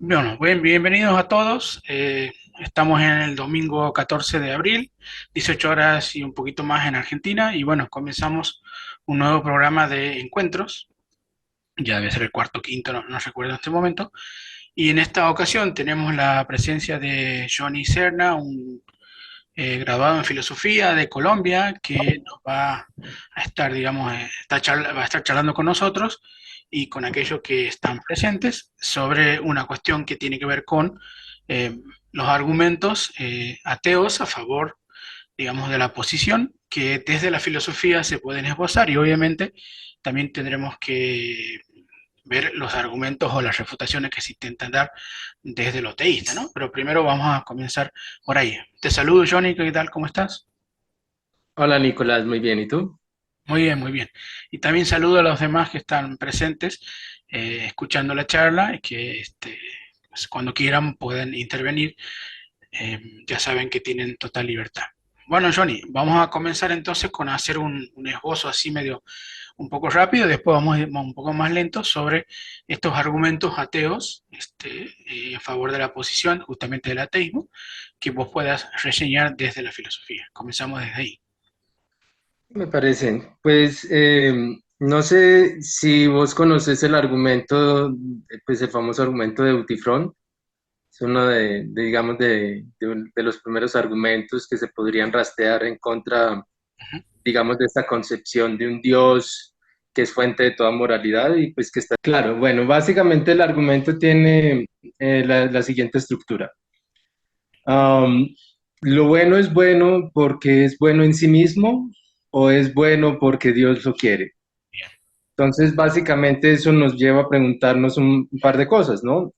Bueno, bienvenidos a todos. Estamos en el domingo 14 de abril, 18 horas y un poquito más en Argentina. Y bueno, comenzamos un nuevo programa de encuentros. Ya debe ser el cuarto o quinto, no recuerdo en este momento. Y en esta ocasión tenemos la presencia de Johnny Serna, un graduado en filosofía de Colombia, que nos va a estar, digamos, va a estar charlando con nosotros y con aquellos que están presentes sobre una cuestión que tiene que ver con eh, los argumentos ateos a favor, digamos, de la posición que desde la filosofía se pueden esbozar y obviamente también tendremos que ver los argumentos o las refutaciones que se intentan dar desde lo teísta, ¿no? Pero primero vamos a comenzar por ahí. Te saludo, Johnny, ¿qué tal? ¿Cómo estás? Hola Nicolás, muy bien. ¿Y tú? Muy bien, muy bien. Y también saludo a los demás que están presentes, escuchando la charla, y que pues, cuando quieran pueden intervenir. Ya saben que tienen total libertad. Bueno, Johnny, vamos a comenzar entonces con hacer un esbozo así medio un poco rápido, después vamos a ir un poco más lento sobre estos argumentos ateos en favor de la posición justamente del ateísmo, que vos puedas reseñar desde la filosofía. Comenzamos desde ahí. Me parece. Pues no sé si vos conoces el argumento, pues el famoso argumento de Butifrón. Es uno digamos, de los primeros argumentos que se podrían rastrear en contra, Ujú. digamos, de esta concepción de un Dios que es fuente de toda moralidad y pues que está claro. Bueno, básicamente el argumento tiene la siguiente estructura. Um, ¿Lo bueno es bueno porque es bueno en sí mismo o es bueno porque Dios lo quiere? Bien. Entonces, básicamente eso nos lleva a preguntarnos un par de cosas, ¿no?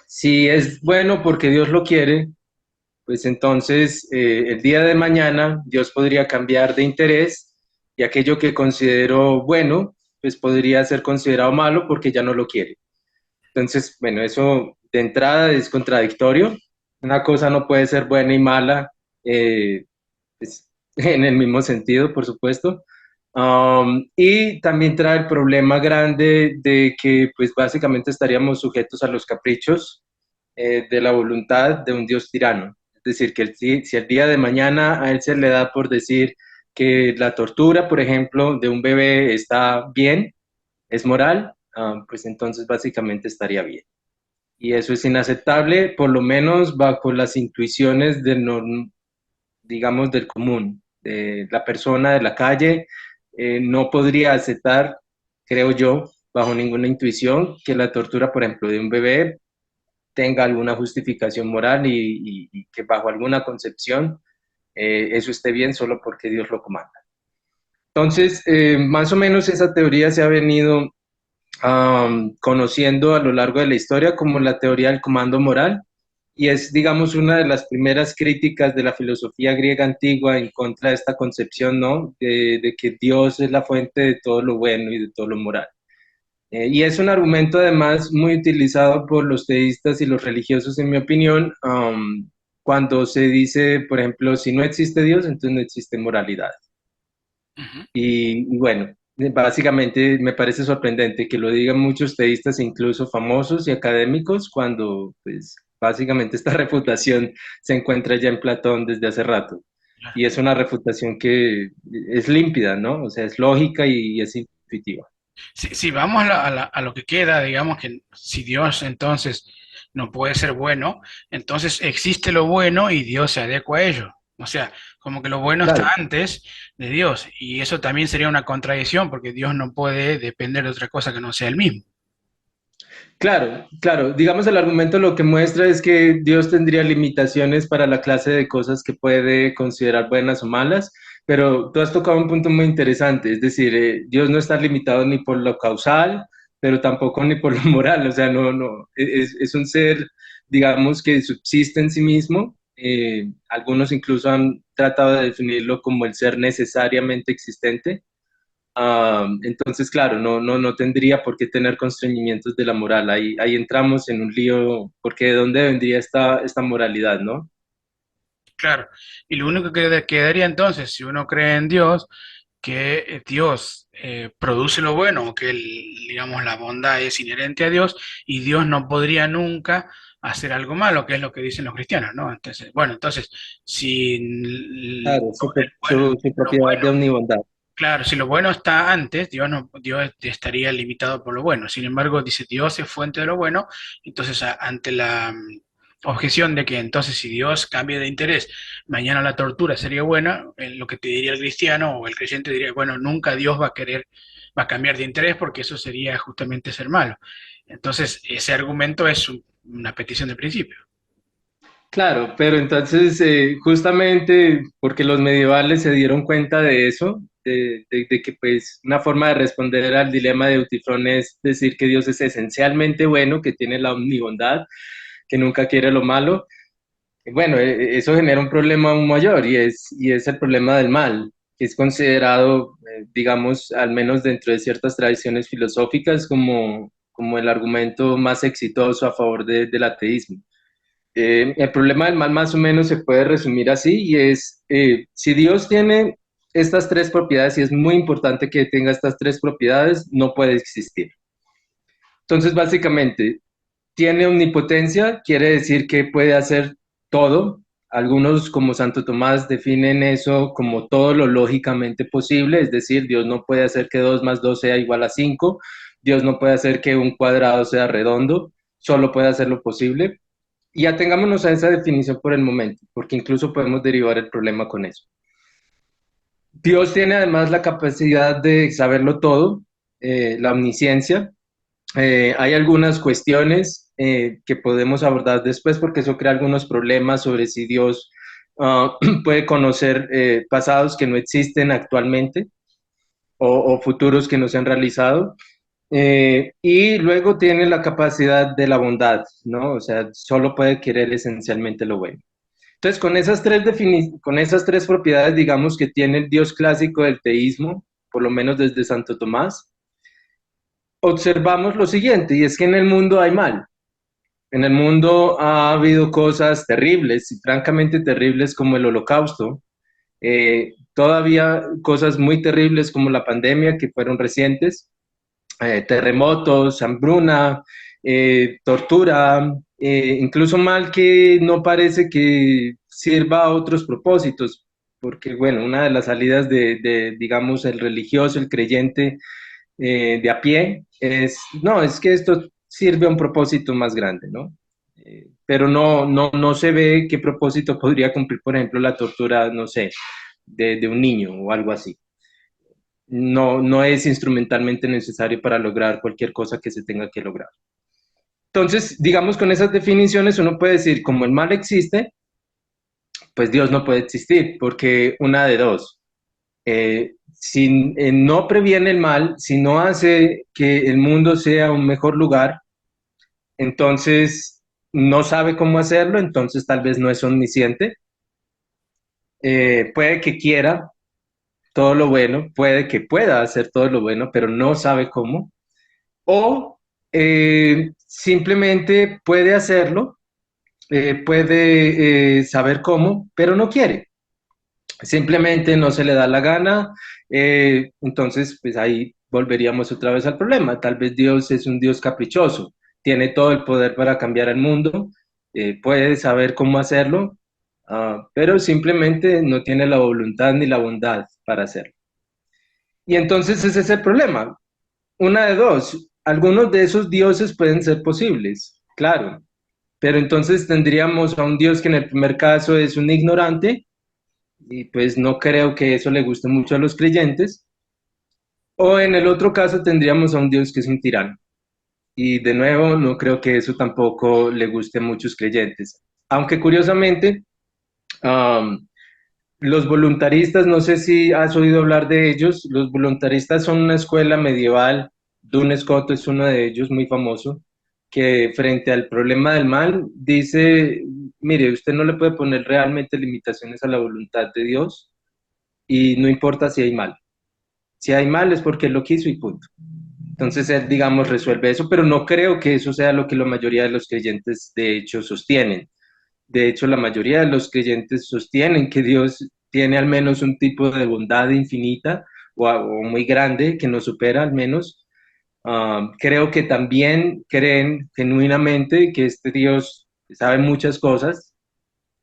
Si es bueno porque Dios lo quiere, pues entonces el día de mañana Dios podría cambiar de interés y aquello que considero bueno, pues podría ser considerado malo porque ya no lo quiere. Entonces, bueno, eso de entrada es contradictorio. Una cosa no puede ser buena y mala pues, en el mismo sentido, por supuesto. Y también trae el problema grande de que, pues, básicamente estaríamos sujetos a los caprichos de la voluntad de un Dios tirano. Es decir, que si el día de mañana a él se le da por decir que la tortura, por ejemplo, de un bebé está bien, es moral, pues entonces básicamente estaría bien. Y eso es inaceptable, por lo menos bajo las intuiciones digamos, del común, de la persona de la calle. No podría aceptar, creo yo, bajo ninguna intuición, que la tortura, por ejemplo, de un bebé tenga alguna justificación moral y que bajo alguna concepción eso esté bien solo porque Dios lo comanda. Entonces, más o menos esa teoría se ha venido conociendo a lo largo de la historia como la teoría del comando moral y es, digamos, una de las primeras críticas de la filosofía griega antigua en contra de esta concepción, ¿no? De que Dios es la fuente de todo lo bueno y de todo lo moral. Y es un argumento además muy utilizado por los teístas y los religiosos, en mi opinión, cuando se dice, por ejemplo, si no existe Dios, entonces no existe moralidad. Ujú. Y bueno, básicamente me parece sorprendente que lo digan muchos teístas, incluso famosos y académicos, cuando pues básicamente esta refutación se encuentra ya en Platón desde hace rato. Claro. Y es una refutación que es límpida, ¿no? O sea, es lógica y es intuitiva. Si vamos a lo que queda, digamos que si Dios entonces no puede ser bueno, entonces existe lo bueno y Dios se adecua a ello. O sea, como que lo bueno está Claro. antes de Dios y eso también sería una contradicción porque Dios no puede depender de otra cosa que no sea el mismo. Claro, claro. Digamos, el argumento lo que muestra es que Dios tendría limitaciones para la clase de cosas que puede considerar buenas o malas, pero tú has tocado un punto muy interesante, es decir, Dios no está limitado ni por lo causal, pero tampoco ni por lo moral, o sea, no, es un ser, digamos, que subsiste en sí mismo. Algunos incluso han tratado de definirlo como el ser necesariamente existente. Entonces, claro, no tendría por qué tener constreñimientos de la moral. Ahí entramos en un lío, porque ¿de dónde vendría esta moralidad, no? Claro. Y lo único que quedaría entonces, si uno cree en Dios, que Dios produce lo bueno, o que digamos, la bondad es inherente a Dios y Dios no podría nunca hacer algo malo, que es lo que dicen los cristianos, ¿no? Entonces, bueno, entonces, si Claro, bueno, su lo propiedad bueno, de omnibondad. claro, si lo bueno está antes, Dios no, Dios estaría limitado por lo bueno. Sin embargo, dice Dios es fuente de lo bueno, entonces ante la objeción de que entonces si Dios cambia de interés, mañana la tortura sería buena, lo que te diría el cristiano o el creyente diría, bueno, nunca Dios va a querer, va a cambiar de interés porque eso sería justamente ser malo. Entonces, ese argumento es una petición de principio. Claro, pero entonces justamente porque los medievales se dieron cuenta de eso, de que pues una forma de responder al dilema de Eutifrón es decir que Dios es esencialmente bueno, que tiene la omnibondad, que nunca quiere lo malo. Y bueno, eso genera un problema aún mayor y es el problema del mal, que es considerado, digamos, al menos dentro de ciertas tradiciones filosóficas, como el argumento más exitoso a favor del ateísmo. El problema del mal más o menos se puede resumir así y es, si Dios tiene estas tres propiedades y es muy importante que tenga estas tres propiedades, no puede existir. Entonces, básicamente, tiene omnipotencia, quiere decir que puede hacer todo. Algunos, como Santo Tomás, definen eso como todo lo lógicamente posible, es decir, Dios no puede hacer que 2 más 2 sea igual a 5, Dios no puede hacer que un cuadrado sea redondo, solo puede hacer lo posible. Y ya tengámonos a esa definición por el momento, porque incluso podemos derivar el problema con eso. Dios tiene además la capacidad de saberlo todo, la omnisciencia. Hay algunas cuestiones que podemos abordar después porque eso crea algunos problemas sobre si Dios puede conocer pasados que no existen actualmente o futuros que no se han realizado. Y luego tiene la capacidad de la bondad, ¿no? O sea, solo puede querer esencialmente lo bueno. Entonces, con esas tres propiedades, digamos, que tiene el Dios clásico del teísmo, por lo menos desde Santo Tomás, observamos lo siguiente, y es que en el mundo hay mal. En el mundo ha habido cosas terribles, y francamente terribles como el holocausto, todavía cosas muy terribles como la pandemia, que fueron recientes, terremotos, hambruna, tortura, incluso mal que no parece que sirva a otros propósitos, porque bueno, una de las salidas digamos, el religioso, el creyente de a pie es, no, es que esto sirve a un propósito más grande, ¿no? Pero no se ve qué propósito podría cumplir, por ejemplo, la tortura, no sé, de un niño o algo así. No es instrumentalmente necesario para lograr cualquier cosa que se tenga que lograr. Entonces, digamos, con esas definiciones uno puede decir, como el mal existe, pues Dios no puede existir, porque una de dos, si no previene el mal, si no hace que el mundo sea un mejor lugar, entonces no sabe cómo hacerlo, entonces tal vez no es omnisciente, puede que quiera todo lo bueno, puede que pueda hacer todo lo bueno, pero no sabe cómo, o simplemente puede hacerlo, puede saber cómo, pero no quiere. Simplemente no se le da la gana, entonces pues ahí volveríamos otra vez al problema. Tal vez Dios es un Dios caprichoso, tiene todo el poder para cambiar el mundo, puede saber cómo hacerlo, pero simplemente no tiene la voluntad ni la bondad para hacerlo. Y entonces ese es el problema. Una de dos, algunos de esos dioses pueden ser posibles, claro, pero entonces tendríamos a un Dios que en el primer caso es un ignorante, y pues no creo que eso le guste mucho a los creyentes, o en el otro caso tendríamos a un Dios que es un tirano, y de nuevo no creo que eso tampoco le guste a muchos creyentes. Aunque curiosamente, um, los voluntaristas, no sé si has oído hablar de ellos, los voluntaristas son una escuela medieval, Duns Scotus es uno de ellos, muy famoso, que frente al problema del mal dice, mire, usted no le puede poner realmente limitaciones a la voluntad de Dios y no importa si hay mal. Si hay mal es porque él lo quiso y punto. Entonces él, digamos, resuelve eso, pero no creo que eso sea lo que la mayoría de los creyentes de hecho sostienen. De hecho, la mayoría de los creyentes sostienen que Dios tiene al menos un tipo de bondad infinita, o muy grande que nos supera al menos. Creo que también creen genuinamente que este Dios sabe muchas cosas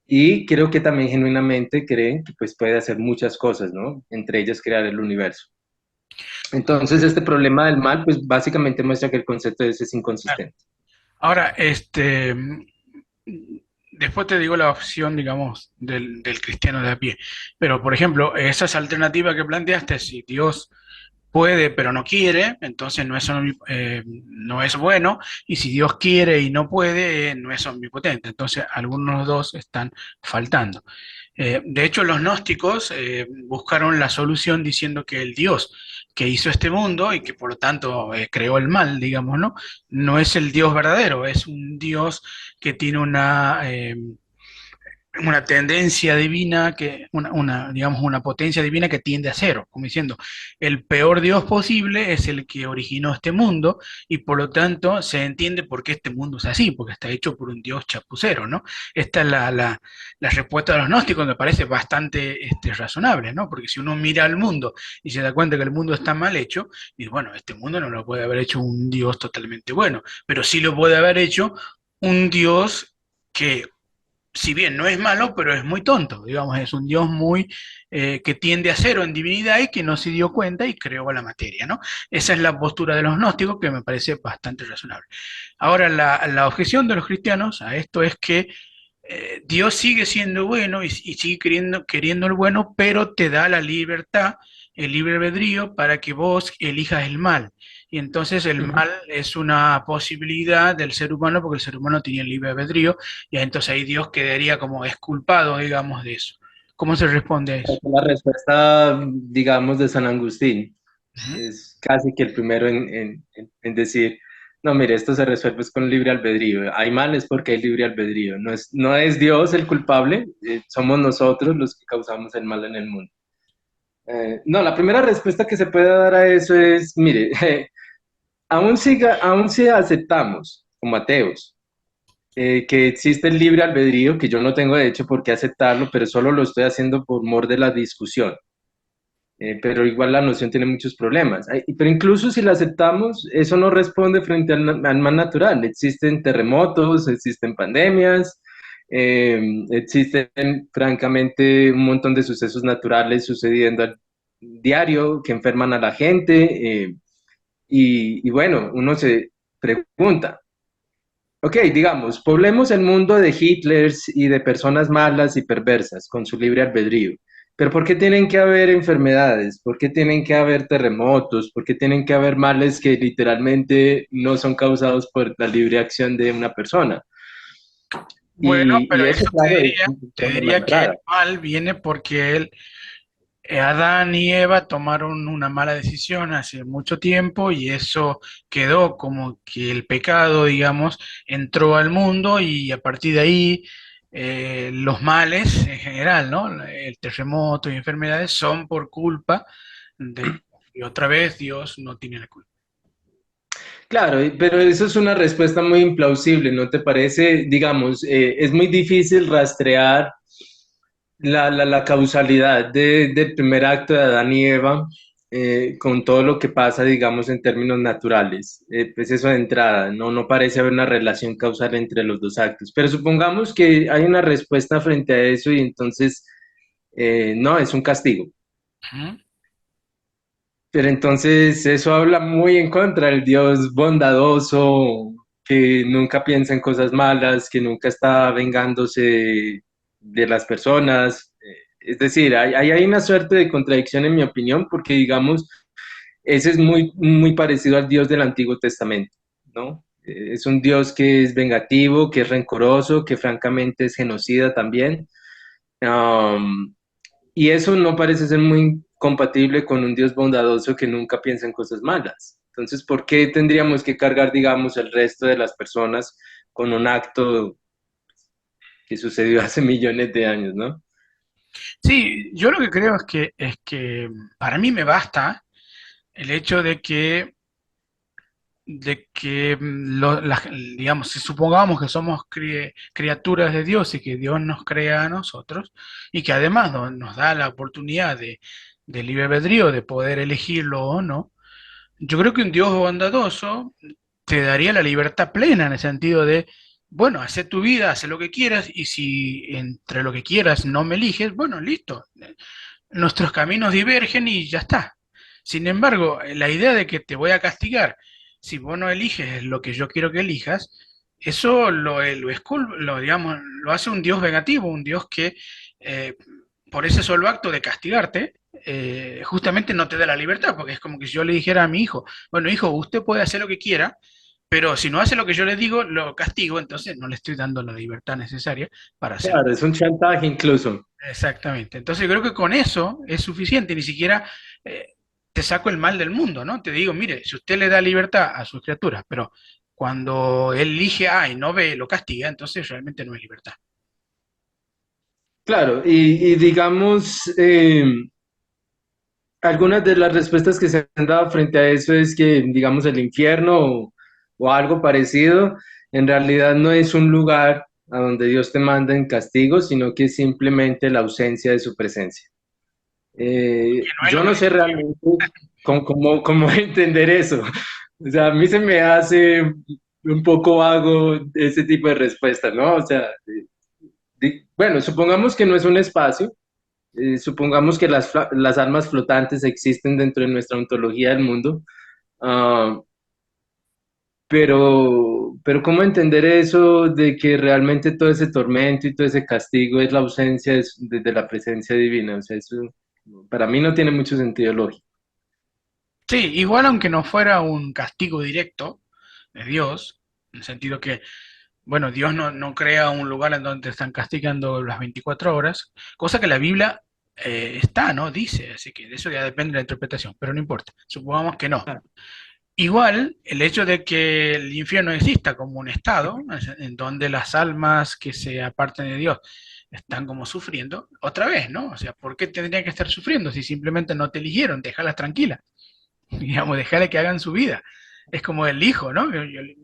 y creo que también genuinamente creen que pues puede hacer muchas cosas, ¿no? Entre ellas crear el universo. Entonces este problema del mal pues básicamente muestra que el concepto de ese es inconsistente. Ahora, después te digo la opción, digamos, del cristiano de a pie. Pero, por ejemplo, esas alternativas que planteaste, si Dios puede pero no quiere, entonces no es bueno, y si Dios quiere y no puede, no es omnipotente. Entonces, algunos dos están faltando. De hecho, los gnósticos buscaron la solución diciendo que el Dios que hizo este mundo y que por lo tanto creó el mal, digamos, ¿no? No es el Dios verdadero, es un Dios que tiene una tendencia divina, digamos, una potencia divina que tiende a cero, como diciendo, el peor Dios posible es el que originó este mundo y por lo tanto se entiende por qué este mundo es así, porque está hecho por un Dios chapucero, ¿no? Esta es la respuesta de los gnósticos, me parece bastante razonable, ¿no? Porque si uno mira al mundo y se da cuenta que el mundo está mal hecho, y bueno, este mundo no lo puede haber hecho un Dios totalmente bueno, pero sí lo puede haber hecho un Dios que si bien no es malo, pero es muy tonto, digamos, es un Dios muy que tiende a cero en divinidad y que no se dio cuenta y creó la materia, ¿no? Esa es la postura de los gnósticos que me parece bastante razonable. Ahora, la objeción de los cristianos a esto es que Dios sigue siendo bueno y sigue queriendo el bueno, pero te da la libertad, el libre albedrío para que vos elijas el mal. Y entonces el mal es una posibilidad del ser humano porque el ser humano tiene el libre albedrío y entonces ahí Dios quedaría como exculpado, digamos, de eso. ¿Cómo se responde a eso? La respuesta, digamos, de San Agustín Ujú. es casi que el primero en decir, no, mire, esto se resuelve es con libre albedrío. Hay males porque hay libre albedrío. No es Dios el culpable, somos nosotros los que causamos el mal en el mundo. No, la primera respuesta que se puede dar a eso es, mire, aún si aceptamos como ateos que existe el libre albedrío, que yo no tengo de hecho por qué aceptarlo, pero solo lo estoy haciendo por mor de la discusión. Pero igual la noción tiene muchos problemas. Pero incluso si la aceptamos, eso no responde frente al mal natural. Existen terremotos, existen pandemias, existen francamente un montón de sucesos naturales sucediendo al diario que enferman a la gente. Y bueno, uno se pregunta, ok, digamos, poblemos el mundo de Hitlers y de personas malas y perversas con su libre albedrío. Pero ¿por qué tienen que haber enfermedades? ¿Por qué tienen que haber terremotos? ¿Por qué tienen que haber males que literalmente no son causados por la libre acción de una persona? Bueno, pero Y eso, eso claro, es te una diría que el rara. mal viene porque Adán y Eva tomaron una mala decisión hace mucho tiempo y eso quedó como que el pecado, digamos, entró al mundo y a partir de ahí los males en general, ¿no? El terremoto y enfermedades son por culpa del... Y otra vez Dios no tiene la culpa. Claro, pero eso es una respuesta muy implausible, ¿no te parece? Digamos, es muy difícil rastrear la causalidad del primer acto de Adán y Eva con todo lo que pasa, digamos, en términos naturales. Pues eso de entrada, no parece haber una relación causal entre los dos actos. Pero supongamos que hay una respuesta frente a eso y entonces, no, es un castigo. Ujú. Pero entonces eso habla muy en contra del Dios bondadoso, que nunca piensa en cosas malas, que nunca está vengándose de las personas. Es decir, hay una suerte de contradicción en mi opinión, porque digamos, ese es muy parecido al Dios del Antiguo Testamento, ¿no? Es un Dios que es vengativo, que es rencoroso, que francamente es genocida también. Um, y eso no parece ser muy compatible con un Dios bondadoso que nunca piensa en cosas malas. Entonces, ¿por qué tendríamos que cargar, digamos, el resto de las personas con un acto que sucedió hace millones de años, ¿no? Sí, yo lo que creo es que para mí me basta el hecho de que digamos, si supongamos que somos criaturas de Dios y que Dios nos crea a nosotros y que además nos da la oportunidad del libre albedrío, de poder elegirlo o no, yo creo que un Dios bondadoso te daría la libertad plena en el sentido de, bueno, haz tu vida, haz lo que quieras, y si entre lo que quieras no me eliges, bueno, listo, nuestros caminos divergen y ya está. Sin embargo, la idea de que te voy a castigar si vos no eliges lo que yo quiero que elijas, eso digamos, lo hace un Dios vengativo, un Dios que eh, por ese solo acto de castigarte, justamente no te da la libertad, porque es como que si yo le dijera a mi hijo, bueno, hijo, usted puede hacer lo que quiera, pero si no hace lo que yo le digo, lo castigo, entonces no le estoy dando la libertad necesaria para hacerlo. Claro, es un chantaje incluso. Exactamente. Entonces yo creo que con eso es suficiente, ni siquiera eh, te saco el mal del mundo, ¿no? Te digo, mire, si usted le da libertad a sus criaturas, pero cuando él elige A y no B, lo castiga, entonces realmente no es libertad. Claro, y digamos, algunas de las respuestas que se han dado frente a eso es que, digamos, el infierno o algo parecido, en realidad no es un lugar a donde Dios te manda en castigo, sino que es simplemente la ausencia de su presencia. Que no hay Yo no lugar. sé realmente cómo entender eso. O sea, a mí se me hace un poco vago ese tipo de respuesta, ¿no? O sea, bueno, supongamos que no es un espacio, supongamos que las almas flotantes existen dentro de nuestra ontología del mundo, ah, pero ¿cómo entender eso de que realmente todo ese tormento y todo ese castigo es la ausencia de la presencia divina? O sea, eso para mí no tiene mucho sentido lógico. Sí, igual aunque no fuera un castigo directo de Dios, en el sentido que, bueno, Dios no crea un lugar en donde te están castigando las 24 horas, cosa que la Biblia está, ¿no? Dice, así que de eso ya depende de la interpretación, pero no importa, supongamos que no. Ah, Igual, el hecho de que el infierno exista como un estado, en donde las almas que se apartan de Dios están como sufriendo, otra vez, ¿no? O sea, ¿por qué tendrían que estar sufriendo si simplemente no te eligieron? Déjalas tranquilas, digamos, déjale que hagan su vida. Es como el hijo, ¿no?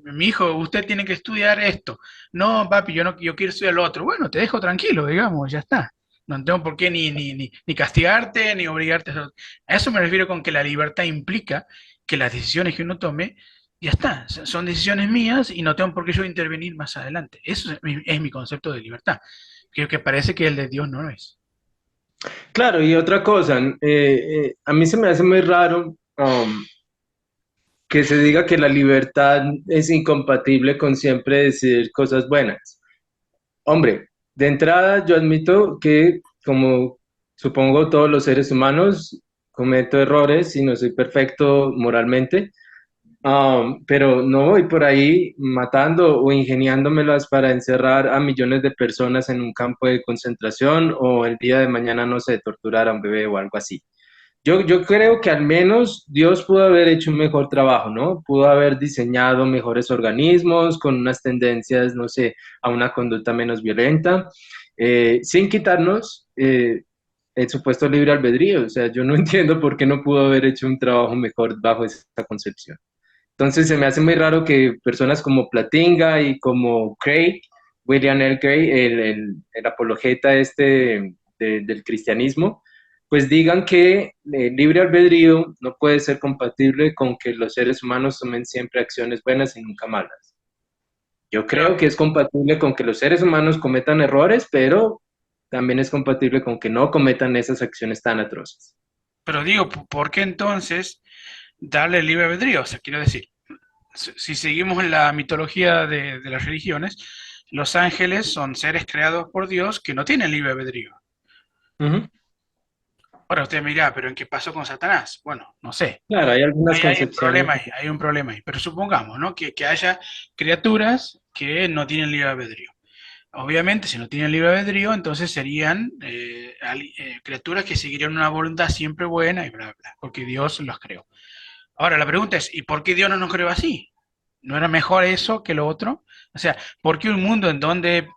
Mi hijo, usted tiene que estudiar esto. No, papi, yo no, yo quiero estudiar lo otro. Bueno, te dejo tranquilo, digamos, ya está. No tengo por qué ni castigarte ni obligarte a hacer. A eso me refiero con que la libertad implica que las decisiones que uno tome, ya está, son decisiones mías y no tengo por qué yo intervenir más adelante. Eso es mi concepto de libertad. Creo que parece que el de Dios no lo es. claro, y otra cosa, a mí se me hace muy raro que se diga que la libertad es incompatible con siempre decir cosas buenas. Hombre, de entrada yo admito que, como supongo todos los seres humanos, cometo errores y no soy perfecto moralmente, pero no voy por ahí matando o ingeniándomelas para encerrar a millones de personas en un campo de concentración o el día de mañana, no sé, torturar a un bebé o algo así. Yo creo que al menos Dios pudo haber hecho un mejor trabajo, ¿no? Pudo haber diseñado mejores organismos con unas tendencias, no sé, a una conducta menos violenta, sin quitarnos el supuesto libre albedrío. O sea, yo no entiendo por qué no pudo haber hecho un trabajo mejor bajo esa concepción. Entonces se me hace muy raro que personas como Platinga y como Craig, William L. Craig, el apologeta este del cristianismo, pues digan que el libre albedrío no puede ser compatible con que los seres humanos tomen siempre acciones buenas y nunca malas. Yo Pero, creo que es compatible con que los seres humanos cometan errores, pero también es compatible con que no cometan esas acciones tan atroces. pero digo, ¿por qué entonces darle libre albedrío? O sea, quiero decir, si seguimos en la mitología de las religiones, los ángeles son seres creados por Dios que no tienen libre albedrío. Ujú. Ahora usted me dirá, pero ¿en qué pasó con Satanás? Bueno, no sé. Claro, hay algunas Hay un concepciones. problema ahí, hay un problema ahí. Pero supongamos, ¿no? Que haya criaturas que no tienen libre albedrío. Obviamente, si no tienen libre albedrío, entonces serían criaturas que seguirían una voluntad siempre buena y bla, bla, porque Dios los creó. Ahora, la pregunta es, ¿y por qué Dios no nos creó así? ¿No era mejor eso que lo otro? O sea, ¿por qué un mundo en donde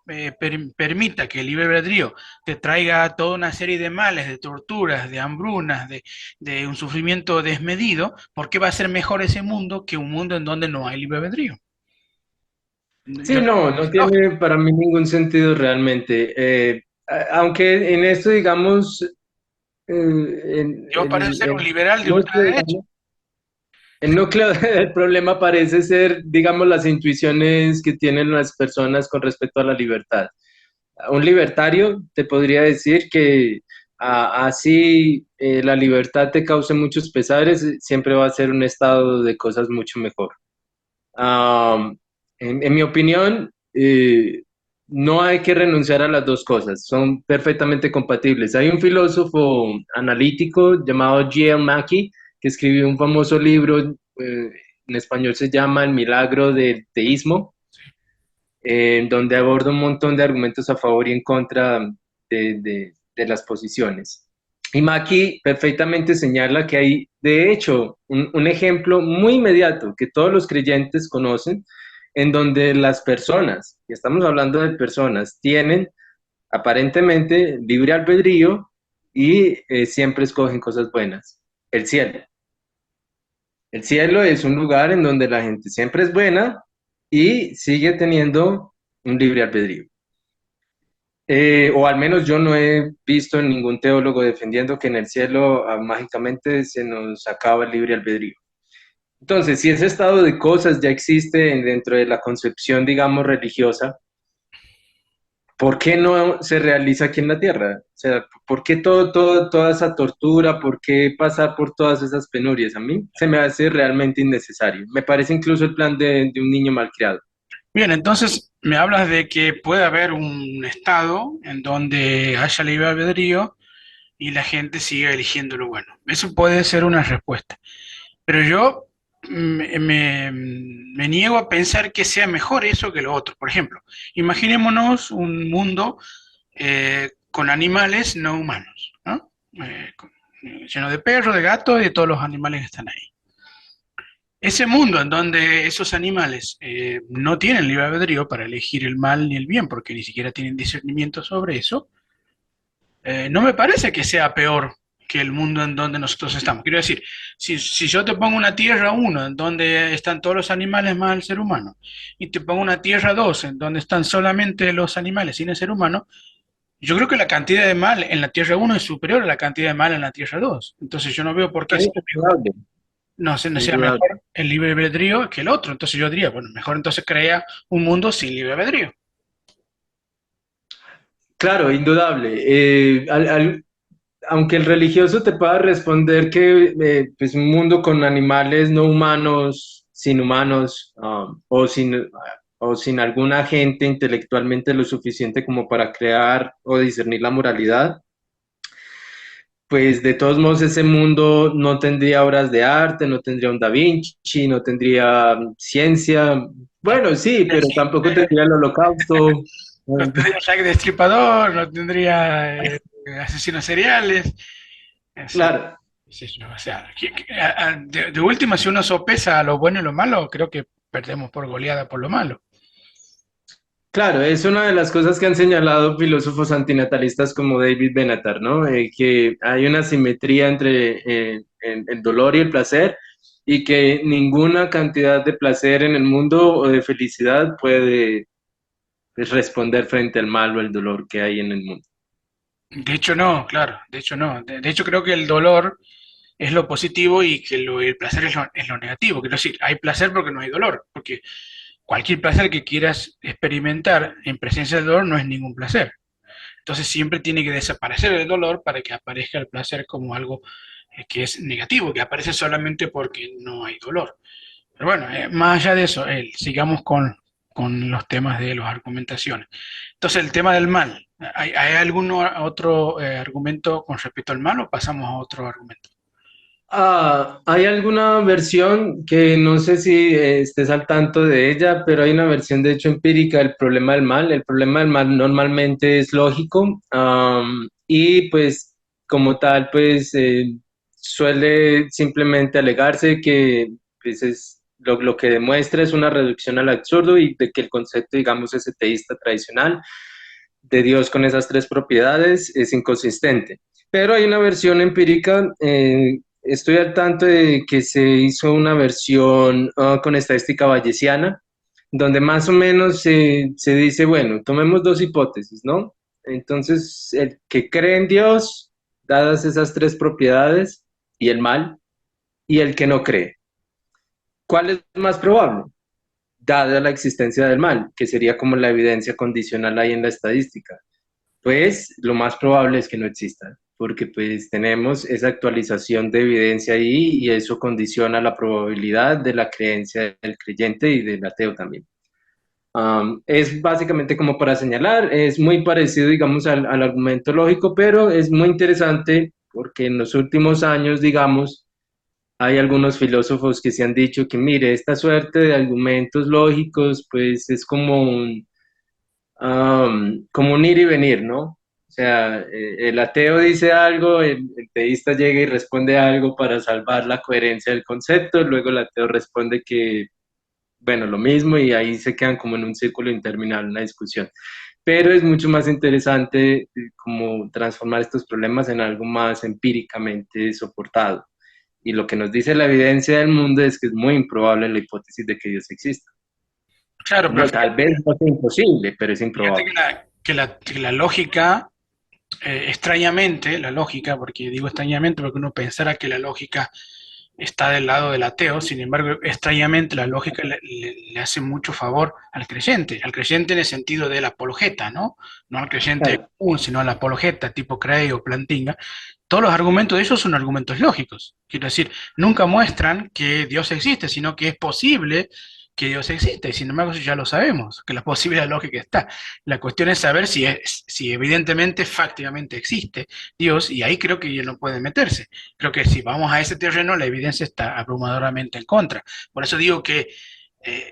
permita que el libre albedrío te traiga toda una serie de males, de torturas, de hambrunas, de un sufrimiento desmedido? ¿Por qué va a ser mejor ese mundo que un mundo en donde no hay libre albedrío? Sí, Yo, no, no tiene para mí ningún sentido realmente. Aunque en esto, digamos, Yo parece ser un liberal de núcleo, ultraderecha. digamos, el núcleo del problema parece ser, digamos, las intuiciones que tienen las personas con respecto a la libertad. Un libertario te podría decir que así la libertad te cause muchos pesares, siempre va a ser un estado de cosas mucho mejor. Um, en mi opinión, no hay que renunciar a las dos cosas, son perfectamente compatibles. Hay un filósofo analítico llamado G.L. Mackie que escribió un famoso libro, en español se llama El milagro del teísmo, en donde aborda un montón de argumentos a favor y en contra de las posiciones. Y Maki perfectamente señala que hay, de hecho, un ejemplo muy inmediato que todos los creyentes conocen, en donde las personas, y estamos hablando de personas, tienen aparentemente libre albedrío y siempre escogen cosas buenas. El cielo. El cielo es un lugar en donde la gente siempre es buena y sigue teniendo un libre albedrío. O al menos yo no he visto ningún teólogo defendiendo que en el cielo mágicamente se nos acaba el libre albedrío. Entonces, si ese estado de cosas ya existe dentro de la concepción, digamos, religiosa, ¿por qué no se realiza aquí en la tierra? O sea, ¿por qué toda esa tortura? ¿Por qué pasar por todas esas penurias? A mí se me hace realmente innecesario. Me parece incluso el plan de un niño malcriado. Bien, entonces me hablas de que puede haber un estado en donde haya libre albedrío y la gente siga eligiendo lo bueno. Eso puede ser una respuesta. Pero yo me niego a pensar que sea mejor eso que lo otro. Por ejemplo, imaginémonos un mundo con animales no humanos, ¿no? Lleno de perros, de gatos y de todos los animales que están ahí. Ese mundo en donde esos animales no tienen libre albedrío para elegir el mal ni el bien, porque ni siquiera tienen discernimiento sobre eso, no me parece que sea peor que el mundo en donde nosotros estamos. Quiero decir, si yo te pongo una Tierra uno en donde están todos los animales más el ser humano, y te pongo una Tierra 2 en donde están solamente los animales sin el ser humano, yo creo que la cantidad de mal en la Tierra uno es superior a la cantidad de mal en la Tierra 2. Entonces yo no veo por qué Es sea mejor, indudable, no sea indudable. mejor el libre albedrío que el otro. Entonces yo diría, bueno, mejor entonces crea un mundo sin libre albedrío. Claro, indudable. Aunque el religioso te pueda responder que pues un mundo con animales no humanos, sin humanos, o sin alguna agente intelectualmente lo suficiente como para crear o discernir la moralidad, pues de todos modos ese mundo no tendría obras de arte, no tendría un Da Vinci, no tendría ciencia. Bueno, sí, pero tampoco tendría el holocausto. No tendría Jack Destripador, no tendría asesinos seriales. O sea, Claro. qué sé yo, o sea, de última, si uno sopesa a lo bueno y lo malo, creo que perdemos por goleada por lo malo. Claro, es una de las cosas que han señalado filósofos antinatalistas como David Benatar, ¿no? Que hay una simetría entre el dolor y el placer y que ninguna cantidad de placer en el mundo o de felicidad puede pues, responder frente al mal o el dolor que hay en el mundo. De hecho, no, claro, de hecho no. De hecho, creo que el dolor es lo positivo y que el placer es lo negativo. Quiero decir, hay placer porque no hay dolor, porque cualquier placer que quieras experimentar en presencia del dolor no es ningún placer. Entonces siempre tiene que desaparecer el dolor para que aparezca el placer como algo que es negativo, que aparece solamente porque no hay dolor. Pero bueno, más allá de eso, sigamos con los temas de las argumentaciones. Entonces, el tema del mal. ¿Hay algún otro argumento con respecto al mal o pasamos a otro argumento? Hay alguna versión que no sé si estés al tanto de ella, pero hay una versión de hecho empírica del problema del mal. El problema del mal normalmente es lógico, y pues como tal pues suele simplemente alegarse que pues, lo que demuestra es una reducción al absurdo y de que el concepto digamos ese teísta tradicional de Dios con esas tres propiedades es inconsistente. Pero hay una versión empírica, estoy al tanto de que se hizo una versión con estadística bayesiana, donde más o menos se dice, bueno, tomemos dos hipótesis, ¿no? Entonces, el que cree en Dios dadas esas tres propiedades y el mal, y el que no cree. ¿Cuál es más probable? Dada la existencia del mal, que sería como la evidencia condicional ahí en la estadística. Pues lo más probable es que no exista, porque pues tenemos esa actualización de evidencia ahí y eso condiciona la probabilidad de la creencia del creyente y del ateo también. Es básicamente como para señalar, es muy parecido, digamos, al argumento lógico, pero es muy interesante porque en los últimos años, digamos, hay algunos filósofos que se han dicho que, mire, esta suerte de argumentos lógicos, pues es como un ir y venir, ¿no? O sea, el ateo dice algo, el teísta llega y responde algo para salvar la coherencia del concepto, luego el ateo responde que, bueno, lo mismo y ahí se quedan como en un círculo interminable, una discusión. Pero es mucho más interesante como transformar estos problemas en algo más empíricamente soportado. Y lo que nos dice la evidencia del mundo es que es muy improbable la hipótesis de que Dios exista. Claro, pero No, tal vez no sea imposible, pero es fíjate improbable. que la lógica, extrañamente, la lógica, porque digo extrañamente porque uno pensara que la lógica está del lado del ateo, sin embargo, extrañamente la lógica le hace mucho favor al creyente en el sentido del apologeta, ¿no? No al creyente Claro, común, sino al apologeta, tipo Craig o Plantinga. Todos los argumentos de ellos son argumentos lógicos. Quiero decir, nunca muestran que Dios existe, sino que es posible que Dios existe. Y sin embargo, eso ya lo sabemos, que la posibilidad lógica está. La cuestión es saber si evidentemente, fácticamente existe Dios, y ahí creo que ya no puede meterse. Creo que si vamos a ese terreno, la evidencia está abrumadoramente en contra. Por eso digo que, eh,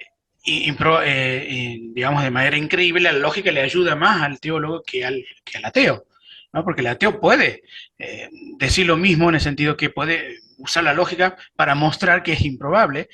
digamos, de manera increíble, la lógica le ayuda más al teólogo que al ateo, ¿no? Porque el ateo puede decir lo mismo en el sentido que puede usar la lógica para mostrar que es improbable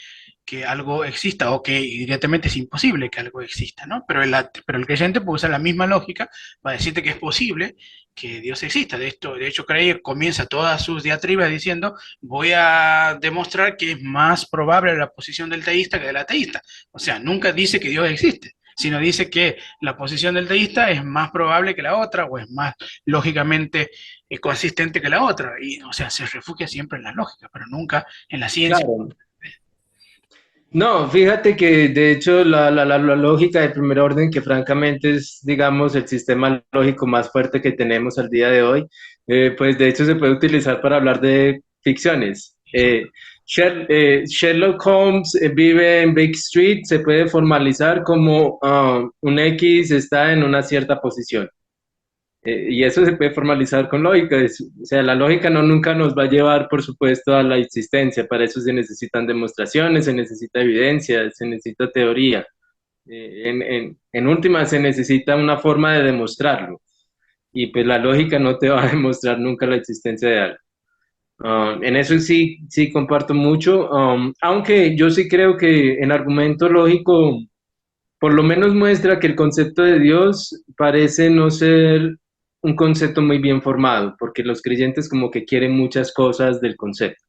que algo exista o que directamente es imposible que algo exista, ¿no? Pero el creyente puede usar la misma lógica para decirte que es posible que Dios exista. De hecho, Craig comienza todas sus diatribas diciendo, voy a demostrar que es más probable la posición del teísta que del ateísta. O sea, nunca dice que Dios existe, sino dice que la posición del teísta es más probable que la otra o es más lógicamente consistente que la otra. Y, o sea, se refugia siempre en la lógica, pero nunca en la ciencia. claro. No, fíjate que de hecho la lógica de primer orden, que francamente es, digamos, el sistema lógico más fuerte que tenemos al día de hoy, pues de hecho se puede utilizar para hablar de ficciones. Sherlock Holmes vive en Baker Street, se puede formalizar como un X está en una cierta posición. Y eso se puede formalizar con lógica. O sea, la lógica no nunca nos va a llevar, por supuesto, a la existencia. Para eso se necesitan demostraciones, se necesita evidencia, se necesita teoría. En última, se necesita una forma de demostrarlo. Y pues la lógica no te va a demostrar nunca la existencia de algo. En eso sí, sí comparto mucho, aunque yo sí creo que en argumento lógico por lo menos muestra que el concepto de Dios parece no ser un concepto muy bien formado, porque los creyentes como que quieren muchas cosas del concepto.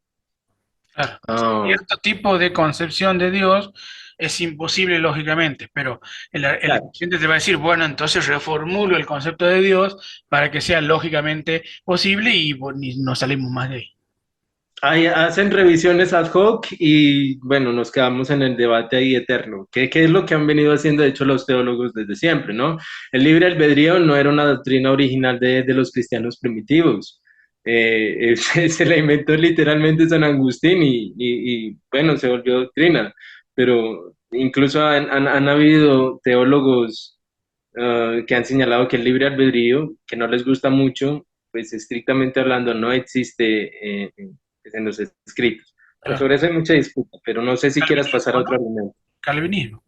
Claro. Ah, Cierto tipo de concepción de Dios es imposible lógicamente, pero el claro. creyente te va a decir, bueno, entonces reformulo el concepto de Dios para que sea lógicamente posible y, bueno, y no salimos más de ahí. Hacen revisiones ad hoc y bueno, nos quedamos en el debate ahí eterno. ¿Qué es lo que han venido haciendo, de hecho, los teólogos desde siempre, ¿no? El libre albedrío no era una doctrina original de los cristianos primitivos. Se la inventó literalmente San Agustín y, bueno, se volvió doctrina. Pero incluso han habido teólogos que han señalado que el libre albedrío, que no les gusta mucho, pues estrictamente hablando no existe pues, en los escritos. Pero Claro. sobre eso hay mucha disputa, pero no sé si quieras pasar a Calvinismo, otro ¿no? argumento. Calvinismo.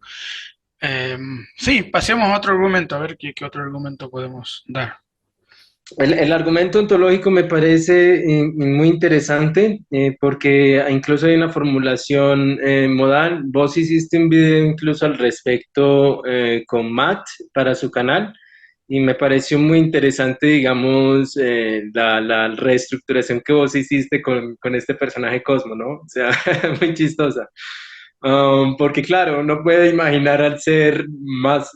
Sí, pasemos a otro argumento, a ver qué otro argumento podemos dar. El argumento ontológico me parece muy interesante porque incluso hay una formulación modal. Vos hiciste un video incluso al respecto con Matt para su canal y me pareció muy interesante, digamos, la reestructuración que vos hiciste con este personaje Cosmo, ¿no? O sea, muy chistosa. Porque claro, uno puede imaginar al ser más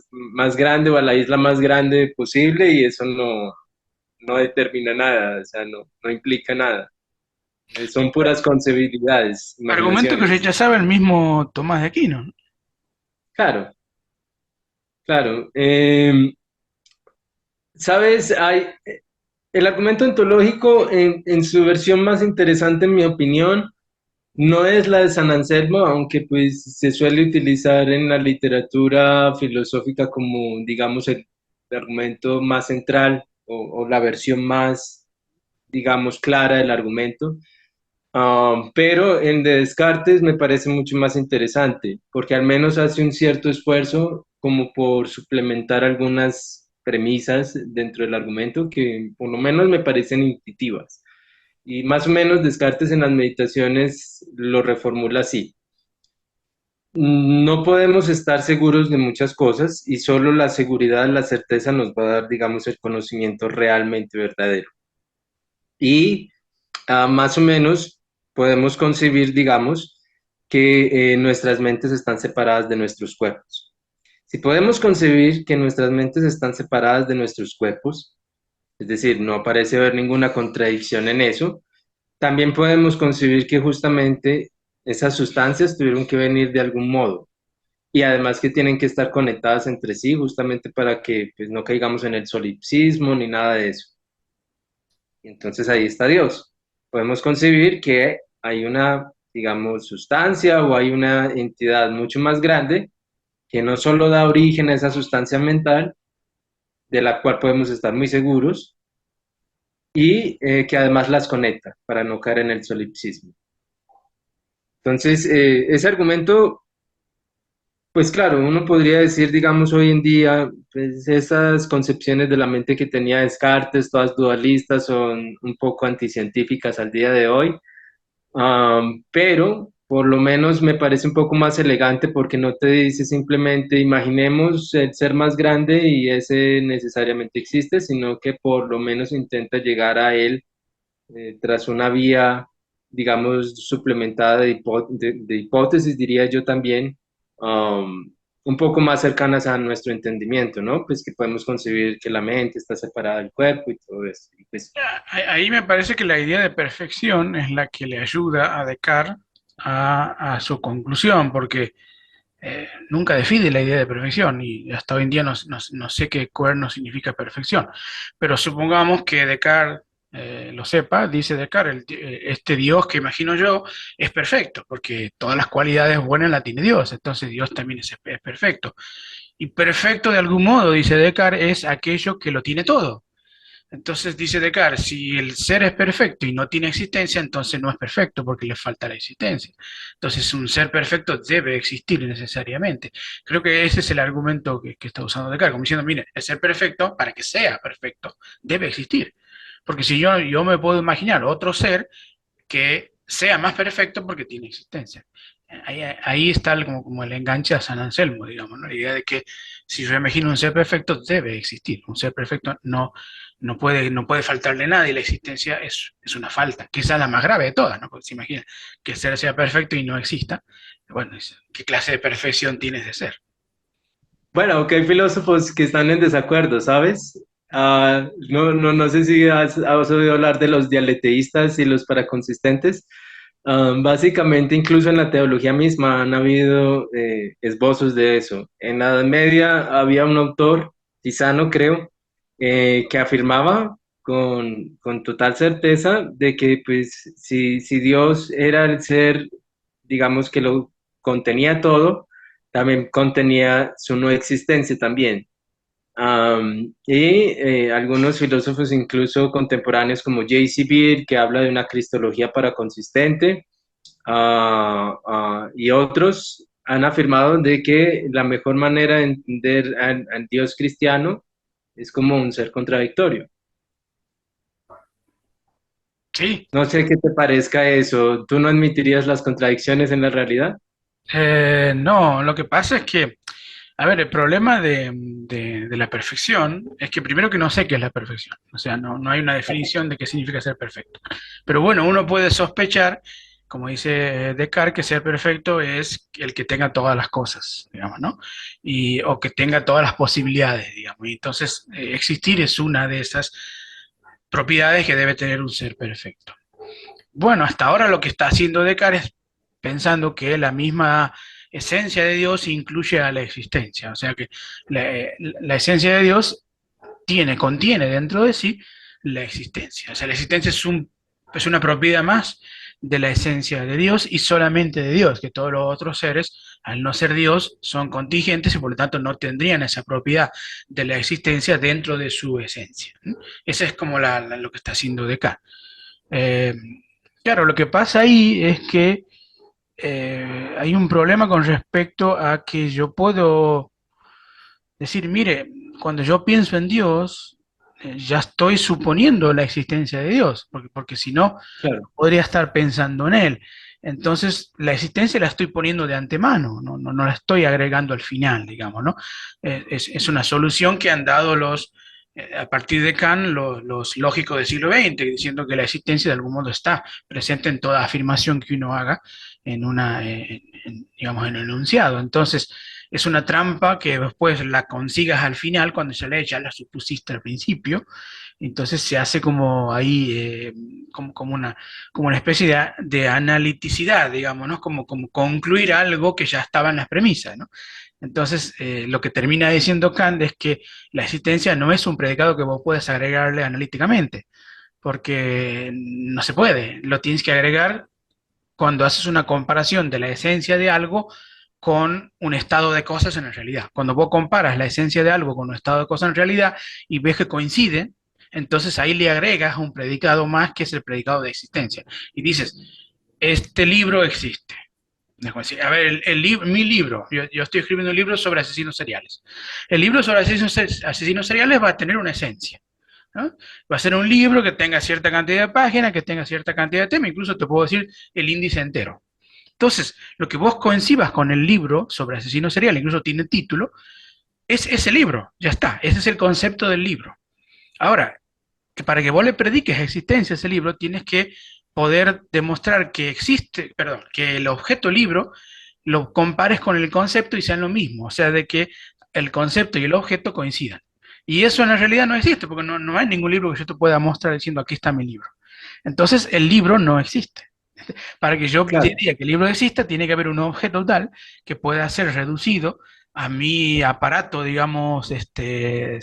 grande o a la isla más grande posible y eso no determina nada, o sea, no implica nada. Son puras concebibilidades, Argumento que imaginaciones. rechazaba el mismo Tomás de Aquino, ¿no? Claro, claro. ¿Sabes? El argumento ontológico en su versión más interesante, en mi opinión, no es la de San Anselmo, aunque pues se suele utilizar en la literatura filosófica como, digamos, el argumento más central o la versión más, digamos, clara del argumento. Pero el de Descartes me parece mucho más interesante, porque al menos hace un cierto esfuerzo como por suplementar algunas premisas dentro del argumento que por lo menos me parecen intuitivas. Y más o menos Descartes en las meditaciones lo reformula así. No podemos estar seguros de muchas cosas y solo la seguridad, la certeza nos va a dar, digamos, el conocimiento realmente verdadero. Y más o menos podemos concebir, digamos, que nuestras mentes están separadas de nuestros cuerpos. Si podemos concebir que nuestras mentes están separadas de nuestros cuerpos, es decir, no parece haber ninguna contradicción en eso, también podemos concebir que justamente esas sustancias tuvieron que venir de algún modo y además que tienen que estar conectadas entre sí justamente para que pues, no caigamos en el solipsismo ni nada de eso. Y entonces ahí está Dios. Podemos concebir que hay una, digamos, sustancia o hay una entidad mucho más grande que no solo da origen a esa sustancia mental, de la cual podemos estar muy seguros, y que además las conecta para no caer en el solipsismo. Entonces, ese argumento, pues claro, uno podría decir, digamos, hoy en día, pues esas concepciones de la mente que tenía Descartes, todas dualistas, son un poco anticientíficas al día de hoy. Pero por lo menos me parece un poco más elegante porque no te dice simplemente imaginemos el ser más grande y ese necesariamente existe, sino que por lo menos intenta llegar a él tras una vía, digamos, suplementada de hipótesis, diría yo también, un poco más cercanas a nuestro entendimiento, ¿no? Pues que podemos concebir que la mente está separada del cuerpo y todo eso. Y pues, Ahí me parece que la idea de perfección es la que le ayuda a Descartes a su conclusión, porque nunca define la idea de perfección y hasta hoy en día no sé qué cuerno significa perfección, pero supongamos que Descartes lo sepa, dice Descartes, este Dios que imagino yo es perfecto, porque todas las cualidades buenas las tiene Dios, entonces Dios también es perfecto. Y perfecto de algún modo, dice Descartes, es aquello que lo tiene todo. Entonces dice Descartes, si el ser es perfecto y no tiene existencia, entonces no es perfecto porque le falta la existencia. Entonces un ser perfecto debe existir necesariamente. Creo que ese es el argumento que está usando Descartes, como diciendo, mire, el ser perfecto, para que sea perfecto, debe existir. Porque si yo me puedo imaginar otro ser que sea más perfecto porque tiene existencia. Ahí está como el enganche a San Anselmo, digamos, ¿no? La idea de que si yo imagino un ser perfecto, debe existir. Un ser perfecto no puede faltarle nada y la existencia es una falta, que esa es la más grave de todas, ¿no? Porque se imagina que el ser sea perfecto y no exista. Bueno, ¿qué clase de perfección tienes de ser? bueno, aunque hay filósofos que están en desacuerdo, ¿sabes? No sé si has oído hablar de los dialeteístas y los paraconsistentes. Básicamente, incluso en la teología misma han habido esbozos de eso. En la Edad Media había un autor, Tisano creo, que afirmaba con total certeza de que pues si Dios era el ser, digamos que lo contenía todo, también contenía su no existencia también. Algunos filósofos incluso contemporáneos como J.C. Beer, que habla de una cristología paraconsistente, y otros han afirmado de que la mejor manera de entender al Dios cristiano es como un ser contradictorio. Sí, No sé qué te parezca eso. ¿Tú no admitirías las contradicciones en la realidad? no, lo que pasa es que, a ver, el problema de la perfección es que primero que no sé qué es la perfección, o sea, no hay una definición de qué significa ser perfecto. Pero bueno, uno puede sospechar, como dice Descartes, que ser perfecto es el que tenga todas las cosas, digamos, ¿no? O que tenga todas las posibilidades, digamos. Y entonces, existir es una de esas propiedades que debe tener un ser perfecto. Bueno, hasta ahora lo que está haciendo Descartes es pensando que la misma esencia de Dios incluye a la existencia, o sea que la esencia de Dios contiene dentro de sí la existencia. O sea, la existencia es una propiedad más de la esencia de Dios y solamente de Dios, que todos los otros seres, al no ser Dios, son contingentes y por lo tanto no tendrían esa propiedad de la existencia dentro de su esencia. Ese es como lo que está haciendo Descartes. Eh, claro, lo que pasa ahí es que hay un problema con respecto a que yo puedo decir, mire, cuando yo pienso en Dios, ya estoy suponiendo la existencia de Dios, porque si no, Claro. podría estar pensando en Él. Entonces, la existencia la estoy poniendo de antemano, no la estoy agregando al final, digamos, ¿no? Es una solución que han dado a partir de Kant, los lógicos del siglo XX, diciendo que la existencia de algún modo está presente en toda afirmación que uno haga digamos, en el enunciado. Entonces, es una trampa que después la consigas al final, cuando ya la supusiste al principio, entonces se hace como ahí, como una especie de analiticidad, digamos, ¿no? Como concluir algo que ya estaba en las premisas, ¿no? Entonces, lo que termina diciendo Kant es que la existencia no es un predicado que vos puedes agregarle analíticamente, porque no se puede, lo tienes que agregar cuando haces una comparación de la esencia de algo con un estado de cosas en la realidad. Cuando vos comparas la esencia de algo con un estado de cosas en realidad y ves que coincide, entonces ahí le agregas un predicado más que es el predicado de existencia. Y dices, este libro existe. A ver, mi libro, yo estoy escribiendo un libro sobre asesinos seriales. El libro sobre asesinos seriales va a tener una esencia. ¿No? Va a ser un libro que tenga cierta cantidad de páginas, que tenga cierta cantidad de temas, incluso te puedo decir el índice entero. Entonces, lo que vos concibas con el libro sobre asesino serial, incluso tiene título, es ese libro, ya está, ese es el concepto del libro. Ahora, que para que vos le prediques existencia a ese libro, tienes que poder demostrar que existe, perdón, que el objeto libro lo compares con el concepto y sean lo mismo, o sea, de que el concepto y el objeto coincidan. Y eso en la realidad no existe, porque no hay ningún libro que yo te pueda mostrar diciendo aquí está mi libro. Entonces, el libro no existe. Para que yo Claro. diría que el libro exista, tiene que haber un objeto tal que pueda ser reducido a mi aparato, digamos, de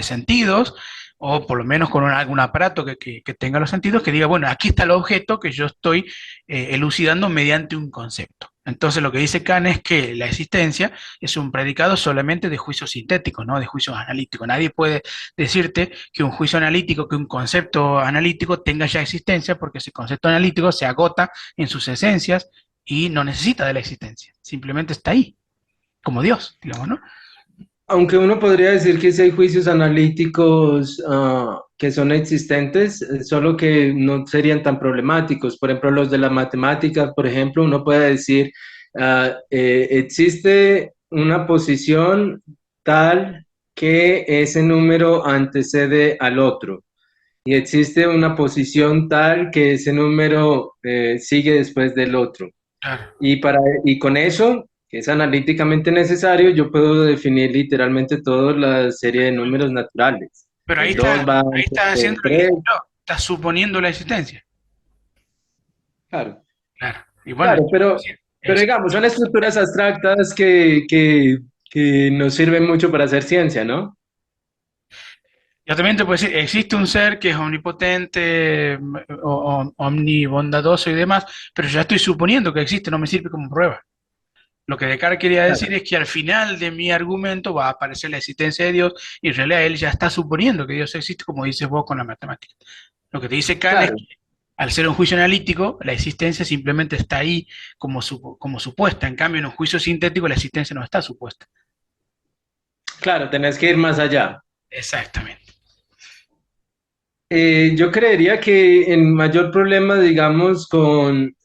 sentidos, o por lo menos con algún aparato que tenga los sentidos, que diga, bueno, aquí está el objeto que yo estoy elucidando mediante un concepto. Entonces lo que dice Kant es que la existencia es un predicado solamente de juicios sintéticos, no de juicios analíticos. Nadie puede decirte que un juicio analítico, que un concepto analítico tenga ya existencia, porque ese concepto analítico se agota en sus esencias y no necesita de la existencia. Simplemente está ahí, como Dios, digamos, ¿no? Aunque uno podría decir que sí hay juicios analíticos que son existentes, solo que no serían tan problemáticos. Por ejemplo, los de la matemática, por ejemplo, uno puede decir, existe una posición tal que ese número antecede al otro. Y existe una posición tal que ese número sigue después del otro. Claro. Y con eso, que es analíticamente necesario, yo puedo definir literalmente toda la serie de números naturales. Pero El 2 va ahí antes estás del haciendo el 3, no, estás suponiendo la existencia. claro. Claro. Y bueno, Claro, pero digamos, son estructuras abstractas que nos sirven mucho para hacer ciencia, ¿no? yo también te puedo decir, existe un ser que es omnipotente, omnibondadoso y demás, pero ya estoy suponiendo que existe, no me sirve como prueba. Lo que Descartes quería Claro, decir es que al final de mi argumento va a aparecer la existencia de Dios y en realidad él ya está suponiendo que Dios existe, como dices vos con la matemática. Lo que te dice Kant es claro, que al ser un juicio analítico, la existencia simplemente está ahí como supuesta. En cambio, en un juicio sintético, la existencia no está supuesta. claro, tenés que ir más allá. Exactamente. Yo creería que el mayor problema, digamos, con